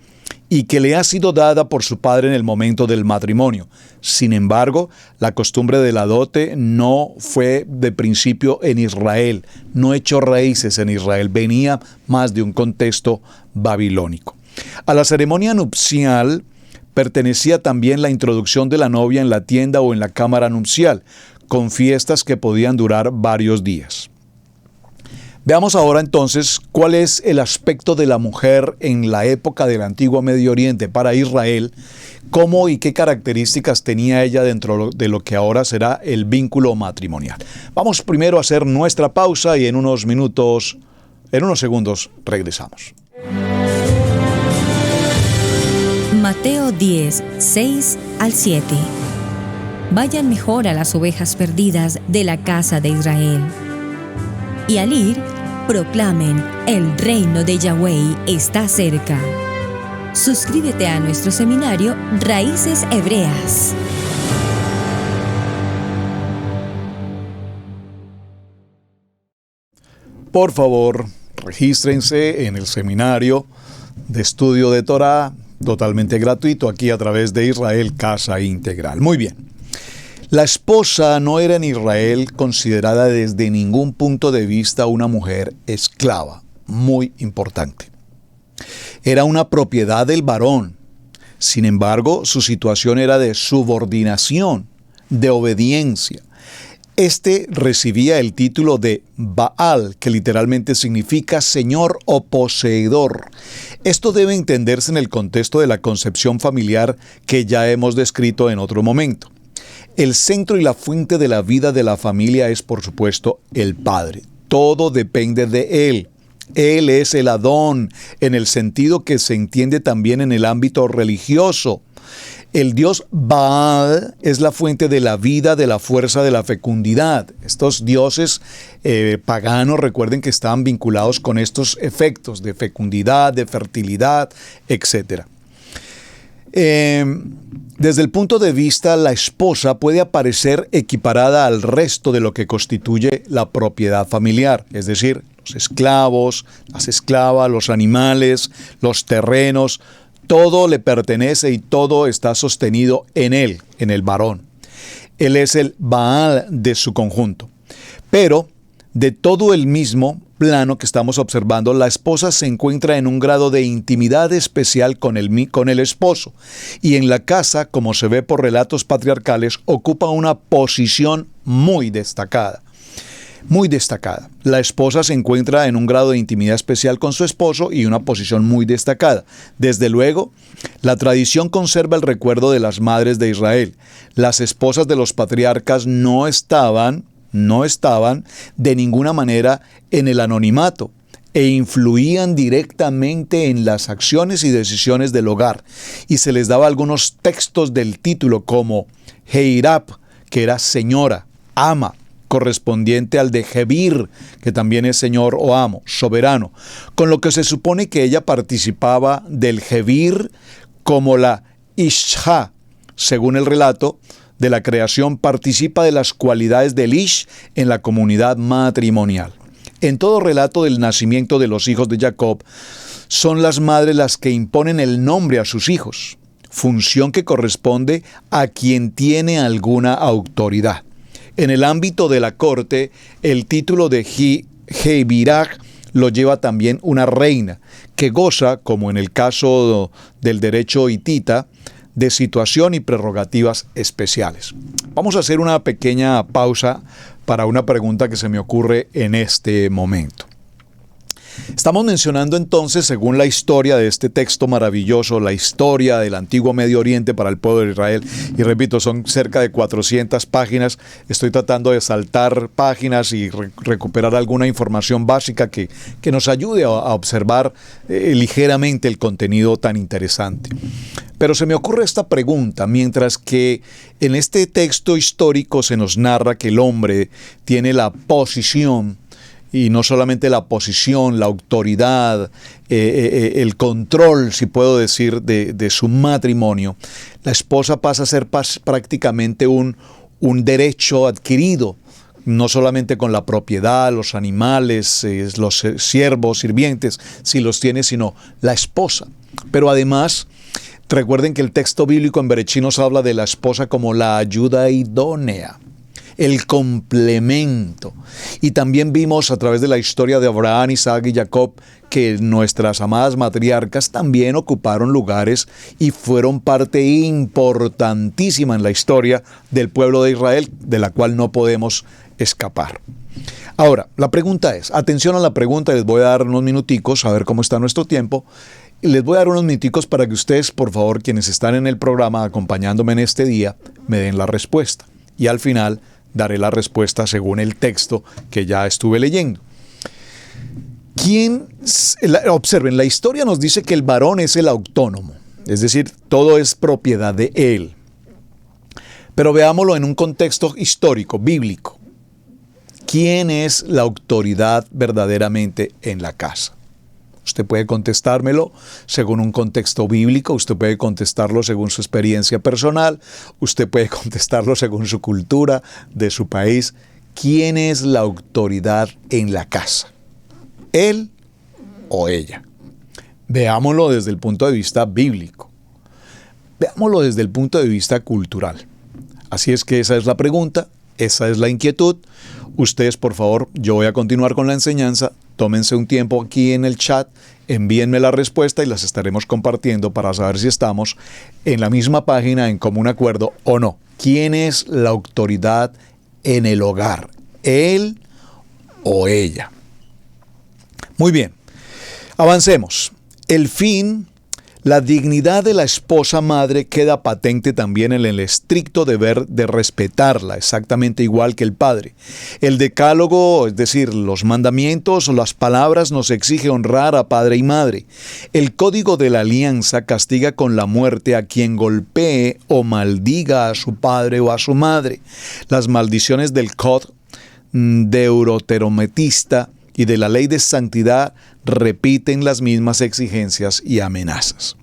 y que le ha sido dada por su padre en el momento del matrimonio. Sin embargo, la costumbre de la dote no fue de principio en Israel, no echó raíces en Israel, venía más de un contexto babilónico. A la ceremonia nupcial pertenecía también la introducción de la novia en la tienda o en la cámara nupcial, con fiestas que podían durar varios días. Veamos ahora entonces cuál es el aspecto de la mujer en la época del antiguo Medio Oriente para Israel, cómo y qué características tenía ella dentro de lo que ahora será el vínculo matrimonial. Vamos primero a hacer nuestra pausa y en unos segundos regresamos. Mateo 10, 6 al 7. Vayan mejor a las ovejas perdidas de la casa de Israel. Y al ir, proclamen, el reino de Yahweh está cerca. Suscríbete a nuestro seminario Raíces Hebreas. Por favor, regístrense en el seminario de estudio de Torá, totalmente gratuito, aquí a través de Israel Casa Integral. Muy bien. La esposa no era en Israel considerada desde ningún punto de vista una mujer esclava, muy importante. Era una propiedad del varón. Sin embargo, su situación era de subordinación, de obediencia. Este recibía el título de Baal, que literalmente significa señor o poseedor. Esto debe entenderse en el contexto de la concepción familiar que ya hemos descrito en otro momento. El centro y la fuente de la vida de la familia es, por supuesto, el padre. Todo depende de él. Él es el Adón, en el sentido que se entiende también en el ámbito religioso. El dios Baal es la fuente de la vida, de la fuerza, de la fecundidad. Estos dioses paganos, recuerden que estaban vinculados con estos efectos de fecundidad, de fertilidad, etc. Desde el punto de vista, la esposa puede aparecer equiparada al resto de lo que constituye la propiedad familiar, es decir, los esclavos, las esclavas, los animales, los terrenos, todo le pertenece y todo está sostenido en él, en el varón. Él es el Baal de su conjunto. Pero de todo el mismo plano que estamos observando, la esposa se encuentra en un grado de intimidad especial con el esposo, y en la casa, como se ve por relatos patriarcales, ocupa una posición muy destacada. Muy destacada. La esposa se encuentra en un grado de intimidad especial con su esposo y una posición muy destacada. Desde luego, la tradición conserva el recuerdo de las madres de Israel. Las esposas de los patriarcas no estaban de ninguna manera en el anonimato e influían directamente en las acciones y decisiones del hogar. Y se les daba algunos textos del título como Heirap, que era señora, ama, correspondiente al de Jebir, que también es señor o amo, soberano, con lo que se supone que ella participaba del Jebir como la Isha, según el relato de la creación, participa de las cualidades del Ish en la comunidad matrimonial. En todo relato del nacimiento de los hijos de Jacob, son las madres las que imponen el nombre a sus hijos, función que corresponde a quien tiene alguna autoridad. En el ámbito de la corte, el título de Jebirah lo lleva también una reina, que goza, como en el caso del derecho hitita, de situación y prerrogativas especiales. Vamos a hacer una pequeña pausa para una pregunta que se me ocurre en este momento. Estamos mencionando entonces, según la historia de este texto maravilloso, la historia del antiguo Medio Oriente para el pueblo de Israel. Y repito, son cerca de 400 páginas. Estoy tratando de saltar páginas y recuperar alguna información básica que nos ayude a observar ligeramente el contenido tan interesante. Pero se me ocurre esta pregunta: mientras que en este texto histórico se nos narra que el hombre tiene la posición, y no solamente la posición, la autoridad, el control, si puedo decir, de su matrimonio, la esposa pasa a ser prácticamente un derecho adquirido, no solamente con la propiedad, los animales, los siervos, sirvientes, si los tiene, sino la esposa. Pero además, recuerden que el texto bíblico en Berechí nos habla de la esposa como la ayuda idónea, el complemento. Y también vimos a través de la historia de Abraham, Isaac y Jacob que nuestras amadas matriarcas también ocuparon lugares y fueron parte importantísima en la historia del pueblo de Israel, de la cual no podemos escapar. Ahora, la pregunta es, atención a la pregunta, les voy a dar unos minuticos a ver cómo está nuestro tiempo. Les voy a dar unos minuticos para que ustedes, por favor, quienes están en el programa acompañándome en este día, me den la respuesta. Y al final daré la respuesta según el texto que ya estuve leyendo. Observen, la historia nos dice que el varón es el autónomo, es decir, todo es propiedad de él. Pero veámoslo en un contexto histórico, bíblico. ¿Quién es la autoridad verdaderamente en la casa? Usted puede contestármelo según un contexto bíblico, usted puede contestarlo según su experiencia personal, usted puede contestarlo según su cultura, de su país. ¿Quién es la autoridad en la casa? ¿Él o ella? Veámoslo desde el punto de vista bíblico. Veámoslo desde el punto de vista cultural. Así es que esa es la pregunta, esa es la inquietud. Ustedes, por favor, yo voy a continuar con la enseñanza. Tómense un tiempo aquí en el chat, envíenme la respuesta y las estaremos compartiendo para saber si estamos en la misma página, en común acuerdo o no. ¿Quién es la autoridad en el hogar? ¿Él o ella? Muy bien, avancemos. El fin, la dignidad de la esposa madre queda patente también en el estricto deber de respetarla, exactamente igual que el padre. El decálogo, es decir, los mandamientos o las palabras, nos exige honrar a padre y madre. El código de la alianza castiga con la muerte a quien golpee o maldiga a su padre o a su madre. Las maldiciones del código deuteronomitista y de la ley de santidad repiten las mismas exigencias y amenazas.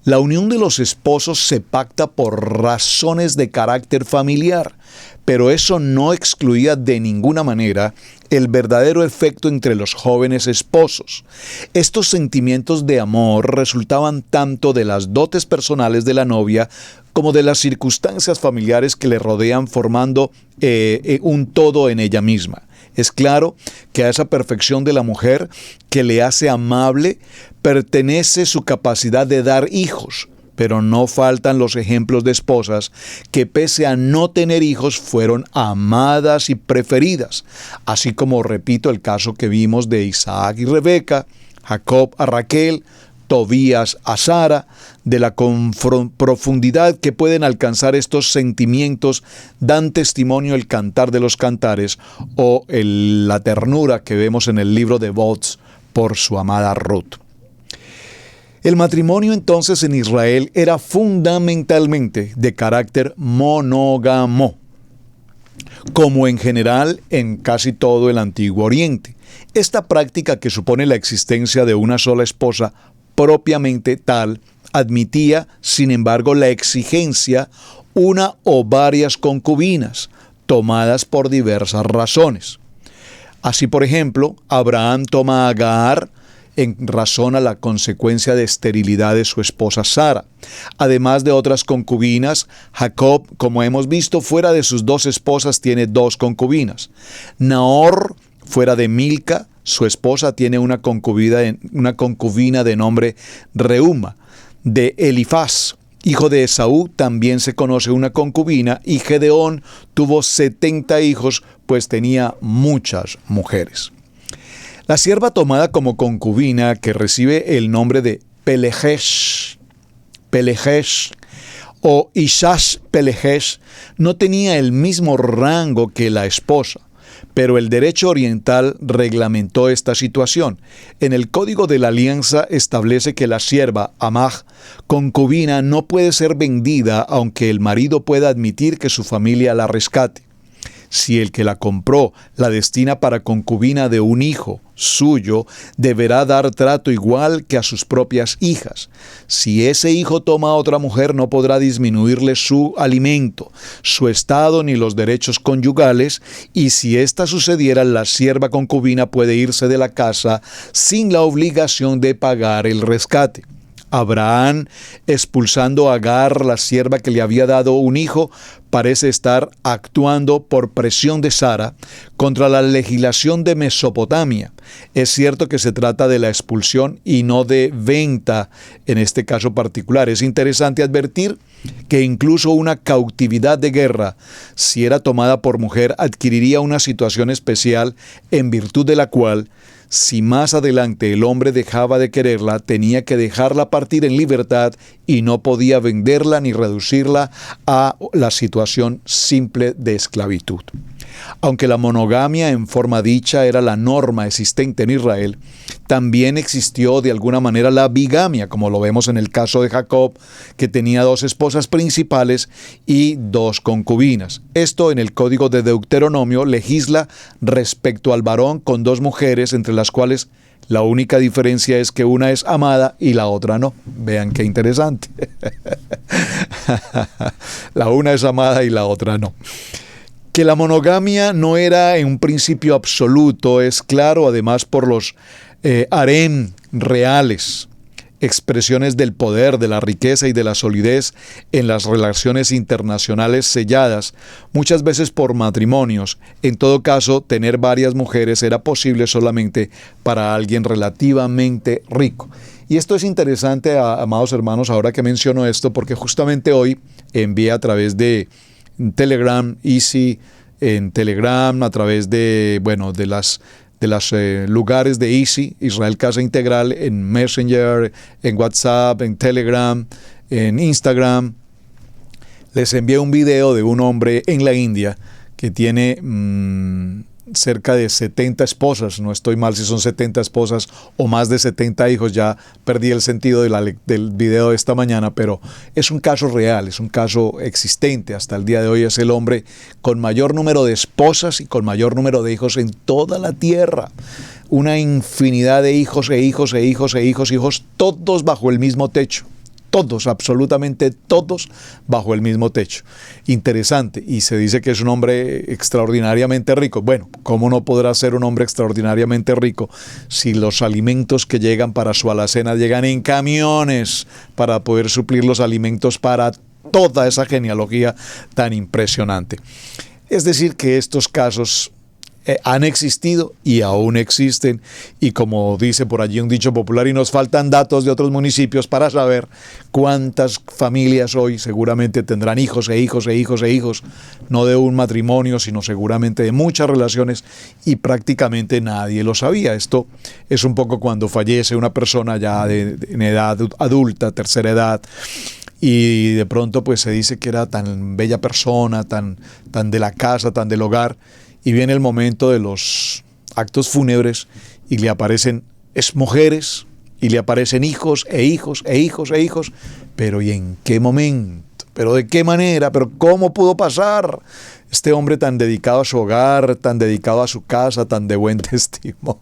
La unión de los esposos se pacta por razones de carácter familiar, pero eso no excluía de ninguna manera el verdadero efecto entre los jóvenes esposos. Estos sentimientos de amor resultaban tanto de las dotes personales de la novia como de las circunstancias familiares que le rodean, formando un todo en ella misma. Es claro que a esa perfección de la mujer que le hace amable pertenece su capacidad de dar hijos, pero no faltan los ejemplos de esposas que pese a no tener hijos fueron amadas y preferidas, así como, repito, el caso que vimos de Isaac y Rebeca, Jacob a Raquel, Tobías a Sara. De la profundidad que pueden alcanzar estos sentimientos dan testimonio el Cantar de los Cantares o la ternura que vemos en el libro de Boaz por su amada Ruth. El matrimonio entonces en Israel era fundamentalmente de carácter monógamo, como en general en casi todo el Antiguo Oriente. Esta práctica, que supone la existencia de una sola esposa propiamente tal, admitía, sin embargo, la exigencia una o varias concubinas, tomadas por diversas razones. Así, por ejemplo, Abraham toma a Agar en razón a la consecuencia de esterilidad de su esposa Sara. Además de otras concubinas, Jacob, como hemos visto, fuera de sus dos esposas tiene dos concubinas. Nahor, fuera de Milca, su esposa, tiene una concubina de nombre Reuma. De Elifaz, hijo de Esaú, también se conoce una concubina, y Gedeón tuvo 70 hijos, pues tenía muchas mujeres. La sierva tomada como concubina, que recibe el nombre de Pelejesh o Ishash Pelejesh, no tenía el mismo rango que la esposa, pero el derecho oriental reglamentó esta situación. En el Código de la Alianza establece que la sierva, amaj, concubina, no puede ser vendida aunque el marido pueda admitir que su familia la rescate. Si el que la compró la destina para concubina de un hijo suyo, deberá dar trato igual que a sus propias hijas. Si ese hijo toma a otra mujer, no podrá disminuirle su alimento, su estado ni los derechos conyugales, y si esta sucediera, la sierva concubina puede irse de la casa sin la obligación de pagar el rescate. Abraham, expulsando a Agar, la sierva que le había dado un hijo, parece estar actuando por presión de Sara contra la legislación de Mesopotamia. Es cierto que se trata de la expulsión y no de venta en este caso particular. Es interesante advertir que incluso una cautividad de guerra, si era tomada por mujer, adquiriría una situación especial en virtud de la cual, si más adelante el hombre dejaba de quererla, tenía que dejarla partir en libertad y no podía venderla ni reducirla a la situación simple de esclavitud. Aunque la monogamia en forma dicha era la norma existente en Israel, también existió de alguna manera la bigamia, como lo vemos en el caso de Jacob, que tenía 2 esposas principales y 2 concubinas. Esto en el Código de Deuteronomio legisla respecto al varón con 2 mujeres, entre las cuales la única diferencia es que una es amada y la otra no. Vean qué interesante. La una es amada y la otra no. Que la monogamia no era en un principio absoluto es claro, además por los harem reales, expresiones del poder, de la riqueza y de la solidez en las relaciones internacionales selladas, muchas veces por matrimonios. En todo caso, tener varias mujeres era posible solamente para alguien relativamente rico. Y esto es interesante, amados hermanos, ahora que menciono esto, porque justamente hoy envié a través de Telegram, Easy, en Telegram, a través de las lugares de Easy, Israel Casa Integral, en Messenger, en WhatsApp, en Telegram, en Instagram. Les envié un video de un hombre en la India que tiene cerca de 70 esposas, no estoy mal si son 70 esposas o más de 70 hijos, ya perdí el sentido del video de esta mañana, pero es un caso real, es un caso existente. Hasta el día de hoy es el hombre con mayor número de esposas y con mayor número de hijos en toda la tierra. Una infinidad de hijos e hijos e hijos e hijos, todos bajo el mismo techo. Todos, absolutamente todos, bajo el mismo techo. Interesante. Y se dice que es un hombre extraordinariamente rico. Bueno, ¿cómo no podrá ser un hombre extraordinariamente rico si los alimentos que llegan para su alacena llegan en camiones para poder suplir los alimentos para toda esa genealogía tan impresionante? Es decir, que estos casos han existido y aún existen, y como dice por allí un dicho popular, y nos faltan datos de otros municipios para saber cuántas familias hoy seguramente tendrán hijos e hijos e hijos e hijos, no de un matrimonio, sino seguramente de muchas relaciones, y prácticamente nadie lo sabía. Esto es un poco cuando fallece una persona ya en edad adulta, tercera edad, y de pronto pues se dice que era tan bella persona, tan de la casa, tan del hogar, y viene el momento de los actos fúnebres y le aparecen mujeres y le aparecen hijos e hijos e hijos e hijos. Pero ¿y en qué momento? ¿Pero de qué manera? ¿Pero cómo pudo pasar? Este hombre tan dedicado a su hogar, tan dedicado a su casa, tan de buen testimonio.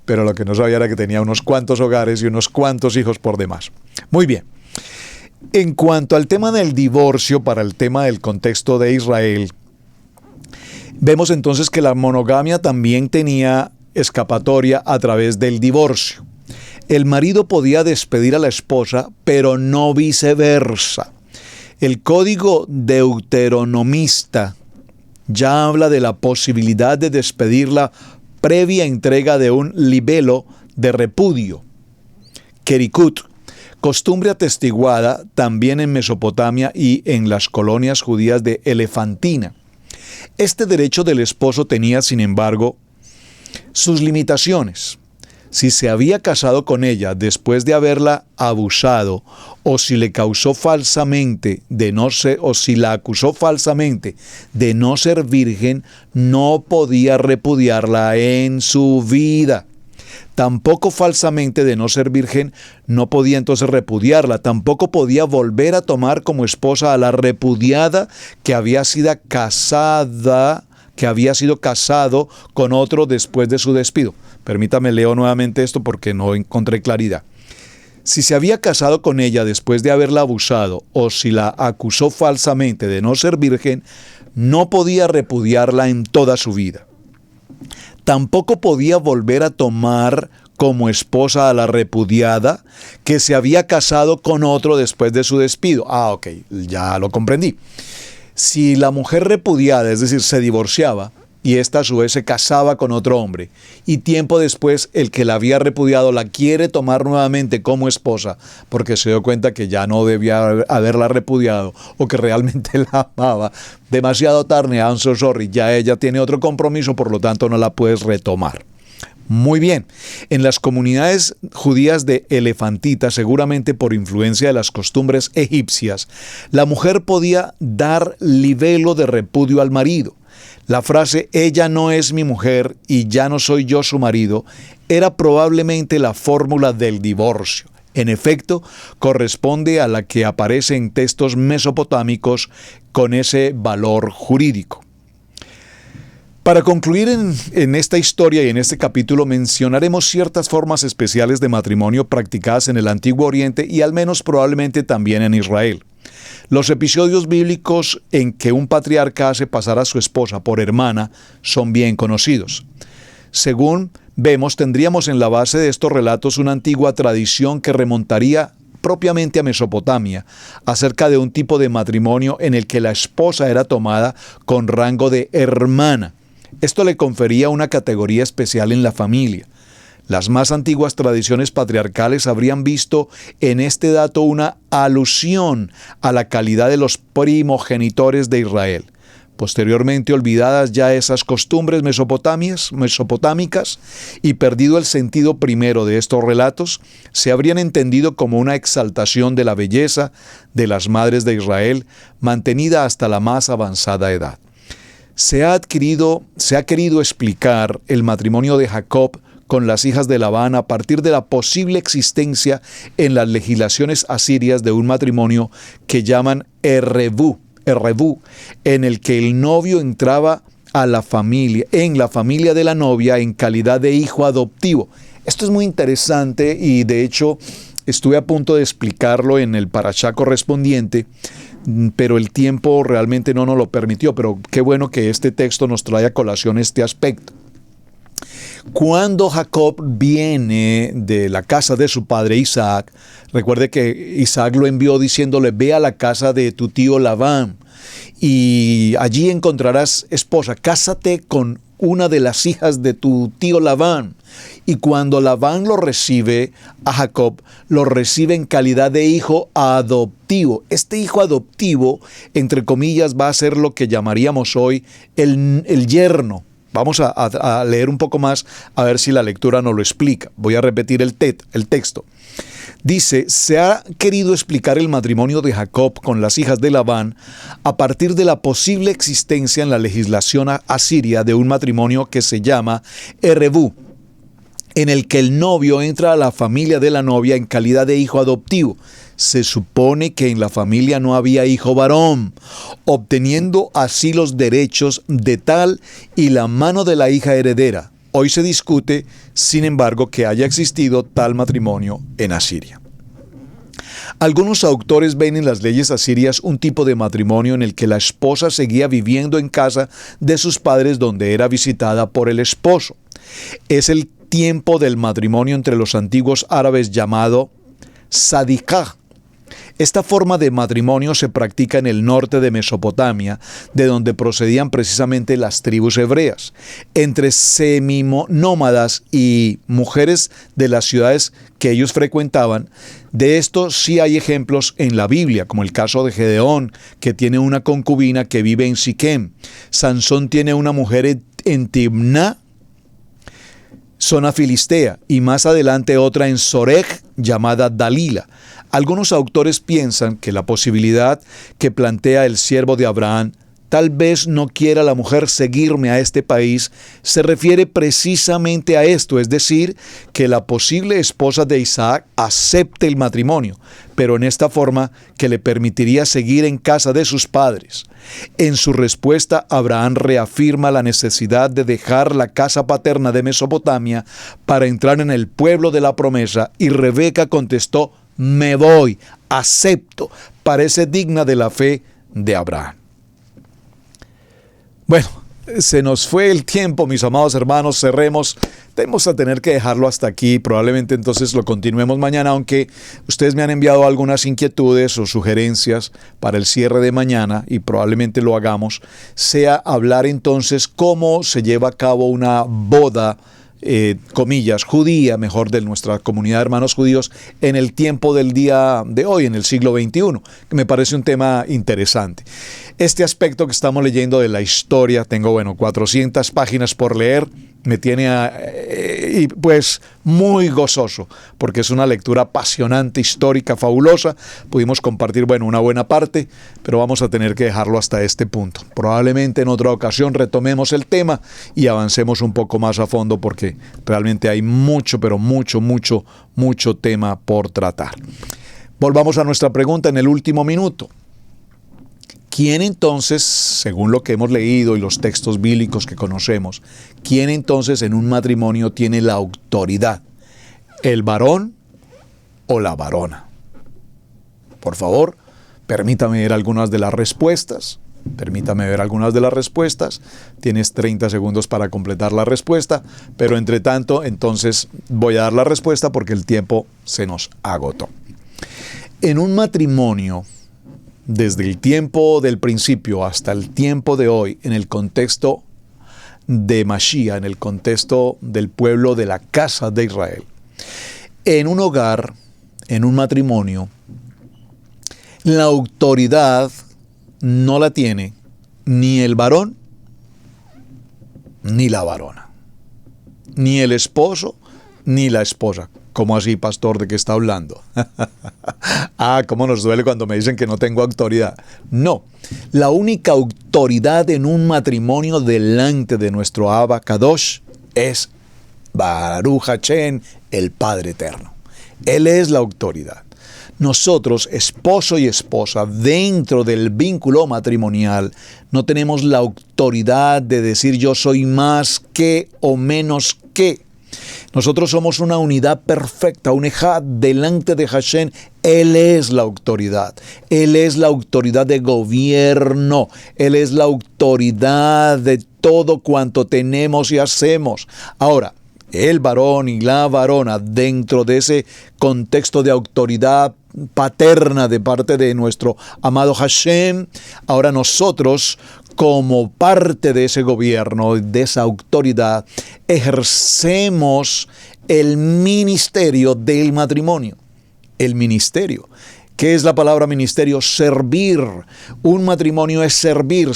Pero lo que no sabía era que tenía unos cuantos hogares y unos cuantos hijos por demás. Muy bien. En cuanto al tema del divorcio, para el tema del contexto de Israel, vemos entonces que la monogamia también tenía escapatoria a través del divorcio. El marido podía despedir a la esposa, pero no viceversa. El código deuteronomista ya habla de la posibilidad de despedirla previa entrega de un libelo de repudio, kerikut, costumbre atestiguada también en Mesopotamia y en las colonias judías de Elefantina. Este derecho del esposo tenía, sin embargo, Sus limitaciones. Si se había casado con ella después de haberla abusado, o si le causó falsamente de no ser, o si la acusó falsamente de no ser virgen, no podía repudiarla en su vida. Tampoco falsamente de no ser virgen, no podía entonces repudiarla. Tampoco podía volver a tomar como esposa a la repudiada que había sido casado con otro después de su despido. Permítame leo nuevamente esto porque no encontré claridad. Si se había casado con ella después de haberla abusado o si la acusó falsamente de no ser virgen, no podía repudiarla en toda su vida. Tampoco podía volver a tomar como esposa a la repudiada que se había casado con otro después de su despido. Ok, ya lo comprendí. Si la mujer repudiada, es decir, se divorciaba, y ésta a su vez se casaba con otro hombre, y tiempo después el que la había repudiado la quiere tomar nuevamente como esposa, porque se dio cuenta que ya no debía haberla repudiado, o que realmente la amaba, demasiado tarde, I'm so sorry, ya ella tiene otro compromiso, por lo tanto no la puedes retomar. Muy bien, en las comunidades judías de Elefantita, seguramente por influencia de las costumbres egipcias, la mujer podía dar libelo de repudio al marido. La frase «ella no es mi mujer y ya no soy yo su marido» era probablemente la fórmula del divorcio. En efecto, corresponde a la que aparece en textos mesopotámicos con ese valor jurídico. Para concluir en esta historia y en este capítulo mencionaremos ciertas formas especiales de matrimonio practicadas en el Antiguo Oriente y al menos probablemente también en Israel. Los episodios bíblicos en que un patriarca hace pasar a su esposa por hermana son bien conocidos. Según vemos, tendríamos en la base de estos relatos una antigua tradición que remontaría propiamente a Mesopotamia, acerca de un tipo de matrimonio en el que la esposa era tomada con rango de hermana. Esto le confería una categoría especial en la familia. Las más antiguas tradiciones patriarcales habrían visto en este dato una alusión a la calidad de los primogenitores de Israel. Posteriormente, olvidadas ya esas costumbres mesopotámicas y perdido el sentido primero de estos relatos, se habrían entendido como una exaltación de la belleza de las madres de Israel, mantenida hasta la más avanzada edad. Se ha querido explicar el matrimonio de Jacob con las hijas de Labán a partir de la posible existencia en las legislaciones asirias de un matrimonio que llaman Errebú, en el que el novio entraba en la familia de la novia en calidad de hijo adoptivo. Esto es muy interesante y de hecho estuve a punto de explicarlo en el parashá correspondiente, pero el tiempo realmente no nos lo permitió, pero qué bueno que este texto nos trae a colación este aspecto. Cuando Jacob viene de la casa de su padre Isaac, recuerde que Isaac lo envió diciéndole: ve a la casa de tu tío Labán y allí encontrarás esposa, cásate con una de las hijas de tu tío Labán. Y cuando Labán lo recibe a Jacob, lo recibe en calidad de hijo adoptivo. Este hijo adoptivo, entre comillas, va a ser lo que llamaríamos hoy el yerno. Vamos a leer un poco más a ver si la lectura nos lo explica. Voy a repetir el texto. Dice: se ha querido explicar el matrimonio de Jacob con las hijas de Labán a partir de la posible existencia en la legislación asiria de un matrimonio que se llama Errebú, en el que el novio entra a la familia de la novia en calidad de hijo adoptivo. Se supone que en la familia no había hijo varón, obteniendo así los derechos de tal y la mano de la hija heredera. Hoy se discute, sin embargo, que haya existido tal matrimonio en Asiria. Algunos autores ven en las leyes asirias un tipo de matrimonio en el que la esposa seguía viviendo en casa de sus padres donde era visitada por el esposo. Es el tiempo del matrimonio entre los antiguos árabes llamado sadikah. Esta forma de matrimonio se practica en el norte de Mesopotamia, de donde procedían precisamente las tribus hebreas, entre seminómadas y mujeres de las ciudades que ellos frecuentaban. De esto sí hay ejemplos en la Biblia, como el caso de Gedeón, que tiene una concubina que vive en Siquem. Sansón tiene una mujer en Timná. zona filistea, y más adelante otra en Soreg llamada Dalila. Algunos autores piensan que la posibilidad que plantea el siervo de Abraham, tal vez no quiera la mujer seguirme a este país, se refiere precisamente a esto, es decir, que la posible esposa de Isaac acepte el matrimonio, pero en esta forma que le permitiría seguir en casa de sus padres. En su respuesta, Abraham reafirma la necesidad de dejar la casa paterna de Mesopotamia para entrar en el pueblo de la promesa, y Rebeca contestó: me voy, acepto. Parece digna de la fe de Abraham. Bueno, se nos fue el tiempo, mis amados hermanos, cerremos. Vamos a tener que dejarlo hasta aquí, probablemente entonces lo continuemos mañana, aunque ustedes me han enviado algunas inquietudes o sugerencias para el cierre de mañana, y probablemente lo hagamos, sea hablar entonces cómo se lleva a cabo una boda, comillas, judía, mejor, de nuestra comunidad de hermanos judíos en el tiempo del día de hoy, en el siglo XXI, que me parece un tema interesante. Este aspecto que estamos leyendo de la historia, tengo 400 páginas por leer, me tiene pues muy gozoso, porque es una lectura apasionante, histórica, fabulosa. Pudimos compartir una buena parte, pero vamos a tener que dejarlo hasta este punto. Probablemente en otra ocasión retomemos el tema y avancemos un poco más a fondo, porque realmente hay mucho, pero mucho tema por tratar. Volvamos a nuestra pregunta en el último minuto. ¿Quién entonces, según lo que hemos leído y los textos bíblicos que conocemos, quién entonces en un matrimonio tiene la autoridad? ¿El varón o la varona? Por favor, permítame ver algunas de las respuestas. Tienes 30 segundos para completar la respuesta, pero entre tanto, entonces voy a dar la respuesta porque el tiempo se nos agotó. En un matrimonio, desde el tiempo del principio hasta el tiempo de hoy, en el contexto de Mashiach, en el contexto del pueblo de la casa de Israel, en un hogar, en un matrimonio, la autoridad no la tiene ni el varón ni la varona, ni el esposo ni la esposa. ¿Cómo así, pastor? ¿De qué está hablando? Cómo nos duele cuando me dicen que no tengo autoridad. No, la única autoridad en un matrimonio delante de nuestro Abba Kadosh es Baruch Hashem, el Padre Eterno. Él es la autoridad. Nosotros, esposo y esposa, dentro del vínculo matrimonial, no tenemos la autoridad de decir yo soy más que o menos que. Nosotros somos una unidad perfecta, un ejad delante de Hashem. Él es la autoridad. Él es la autoridad de gobierno. Él es la autoridad de todo cuanto tenemos y hacemos. Ahora, el varón y la varona, dentro de ese contexto de autoridad paterna de parte de nuestro amado Hashem, ahora nosotros, como parte de ese gobierno, de esa autoridad, ejercemos el ministerio del matrimonio. El ministerio. ¿Qué es la palabra ministerio? Servir. Un matrimonio es servir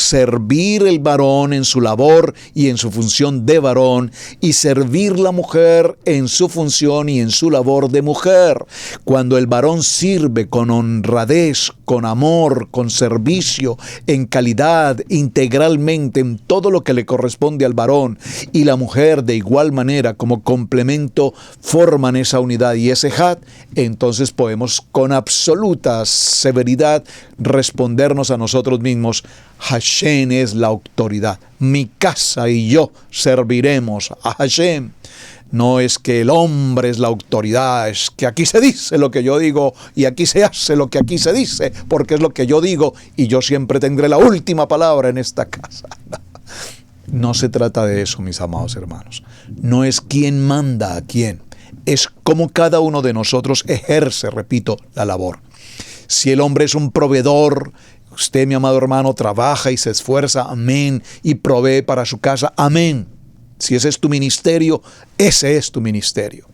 el varón en su labor y en su función de varón, y servir la mujer en su función y en su labor de mujer. Cuando el varón sirve con honradez, con amor, con servicio, en calidad, integralmente, en todo lo que le corresponde al varón, y la mujer de igual manera como complemento forman esa unidad y ese had, entonces podemos con absoluta severidad respondernos a nosotros mismos: Hashem es la autoridad. Mi casa y yo serviremos a Hashem. No es que el hombre es la autoridad, es que aquí se dice lo que yo digo y aquí se hace lo que aquí se dice, porque es lo que yo digo y yo siempre tendré la última palabra en esta casa. No se trata de eso, mis amados hermanos. No es quién manda a quién, es cómo cada uno de nosotros ejerce, repito, la labor. Si el hombre es un proveedor, usted, mi amado hermano, trabaja y se esfuerza, amén, y provee para su casa, amén. Si ese es tu ministerio, ese es tu ministerio.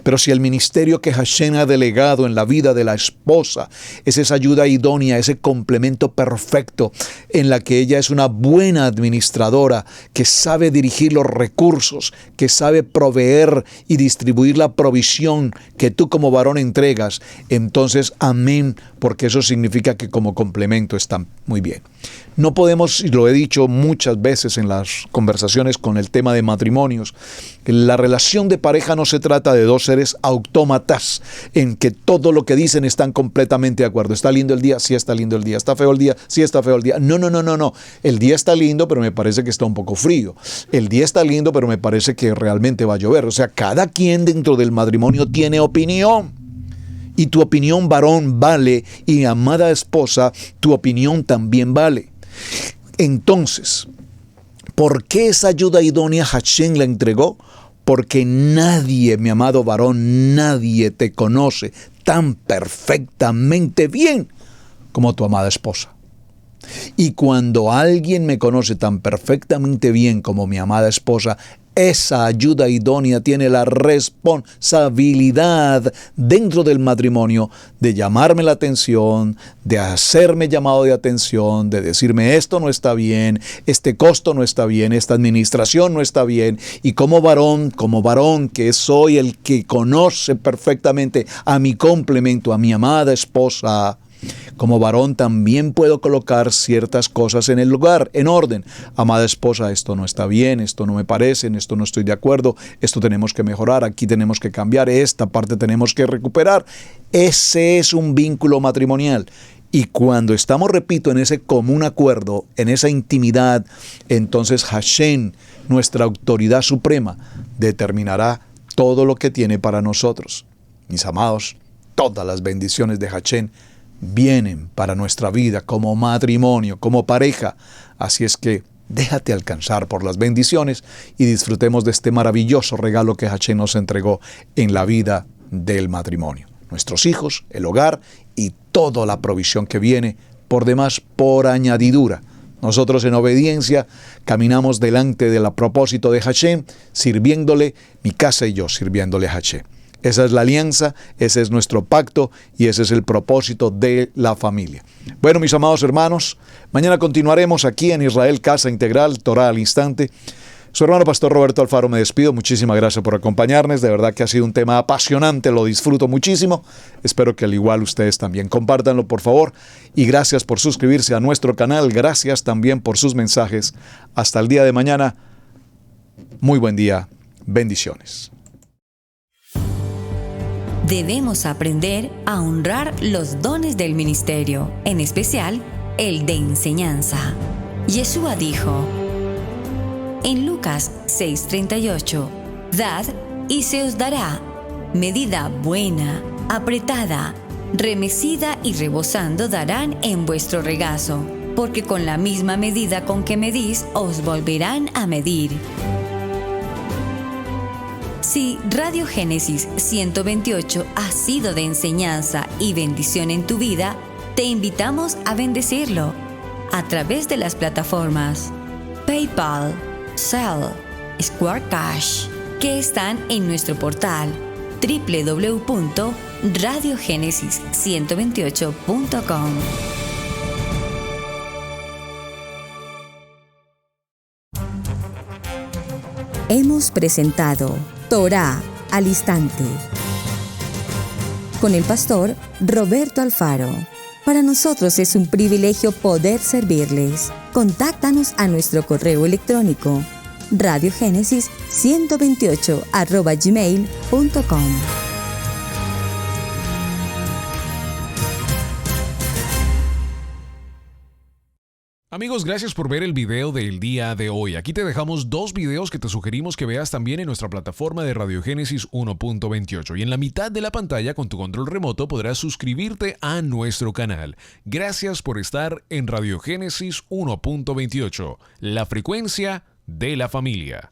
Pero si el ministerio que Hashem ha delegado en la vida de la esposa es esa ayuda idónea, ese complemento perfecto en la que ella es una buena administradora, que sabe dirigir los recursos, que sabe proveer y distribuir la provisión que tú como varón entregas, entonces amén, porque eso significa que como complemento está muy bien. No podemos, y lo he dicho muchas veces en las conversaciones con el tema de matrimonios, que la relación de pareja no se trata de dos seres autómatas en que todo lo que dicen están completamente de acuerdo. ¿Está lindo el día? Sí está lindo el día. ¿Está feo el día? Sí está feo el día. No. El día está lindo, pero me parece que está un poco frío. El día está lindo, pero me parece que realmente va a llover. O sea, cada quien dentro del matrimonio tiene opinión. Y tu opinión, varón, vale. Y amada esposa, tu opinión también vale. Entonces, ¿por qué esa ayuda idónea Hashem la entregó? Porque nadie, mi amado varón, nadie te conoce tan perfectamente bien como tu amada esposa. Y cuando alguien me conoce tan perfectamente bien como mi amada esposa, esa ayuda idónea tiene la responsabilidad dentro del matrimonio de llamarme la atención, de hacerme llamado de atención, de decirme esto no está bien, este costo no está bien, esta administración no está bien. Y como varón que soy el que conoce perfectamente a mi complemento, a mi amada esposa, como varón también puedo colocar ciertas cosas en el lugar, en orden. Amada esposa, esto no está bien, esto no me parece, en esto no estoy de acuerdo, esto tenemos que mejorar, aquí tenemos que cambiar, esta parte tenemos que recuperar. Ese es un vínculo matrimonial. Y cuando estamos, repito, en ese común acuerdo, en esa intimidad, entonces Hashem, nuestra autoridad suprema, determinará todo lo que tiene para nosotros. Mis amados, todas las bendiciones de Hashem vienen para nuestra vida como matrimonio, como pareja. Así es que déjate alcanzar por las bendiciones y disfrutemos de este maravilloso regalo que Hashem nos entregó en la vida del matrimonio. Nuestros hijos, el hogar y toda la provisión que viene por demás por añadidura. Nosotros en obediencia caminamos delante del propósito de Hashem, sirviéndole, mi casa y yo sirviéndole a Hashem. Esa es la alianza, ese es nuestro pacto y ese es el propósito de la familia. Bueno, mis amados hermanos, mañana continuaremos aquí en Israel Casa Integral, Torá al Instante. Su hermano Pastor Roberto Alfaro me despido. Muchísimas gracias por acompañarnos. De verdad que ha sido un tema apasionante, lo disfruto muchísimo. Espero que al igual ustedes también. Compártanlo, por favor. Y gracias por suscribirse a nuestro canal. Gracias también por sus mensajes. Hasta el día de mañana. Muy buen día. Bendiciones. Debemos aprender a honrar los dones del ministerio, en especial el de enseñanza. Yeshua dijo en Lucas 6:38, «Dad y se os dará, medida buena, apretada, remecida y rebosando darán en vuestro regazo, porque con la misma medida con que medís os volverán a medir». Si Radio Génesis 128 ha sido de enseñanza y bendición en tu vida, te invitamos a bendecirlo a través de las plataformas PayPal, Zelle, Square Cash, que están en nuestro portal www.radiogenesis128.com. Hemos presentado Torá al Instante con el pastor Roberto Alfaro. Para nosotros es un privilegio poder servirles. Contáctanos a nuestro correo electrónico radiogenesis128@gmail.com. Amigos, gracias por ver el video del día de hoy. Aquí te dejamos 2 videos que te sugerimos que veas también en nuestra plataforma de Radio Génesis 1.28. Y en la mitad de la pantalla, con tu control remoto, podrás suscribirte a nuestro canal. Gracias por estar en Radio Génesis 1.28, la frecuencia de la familia.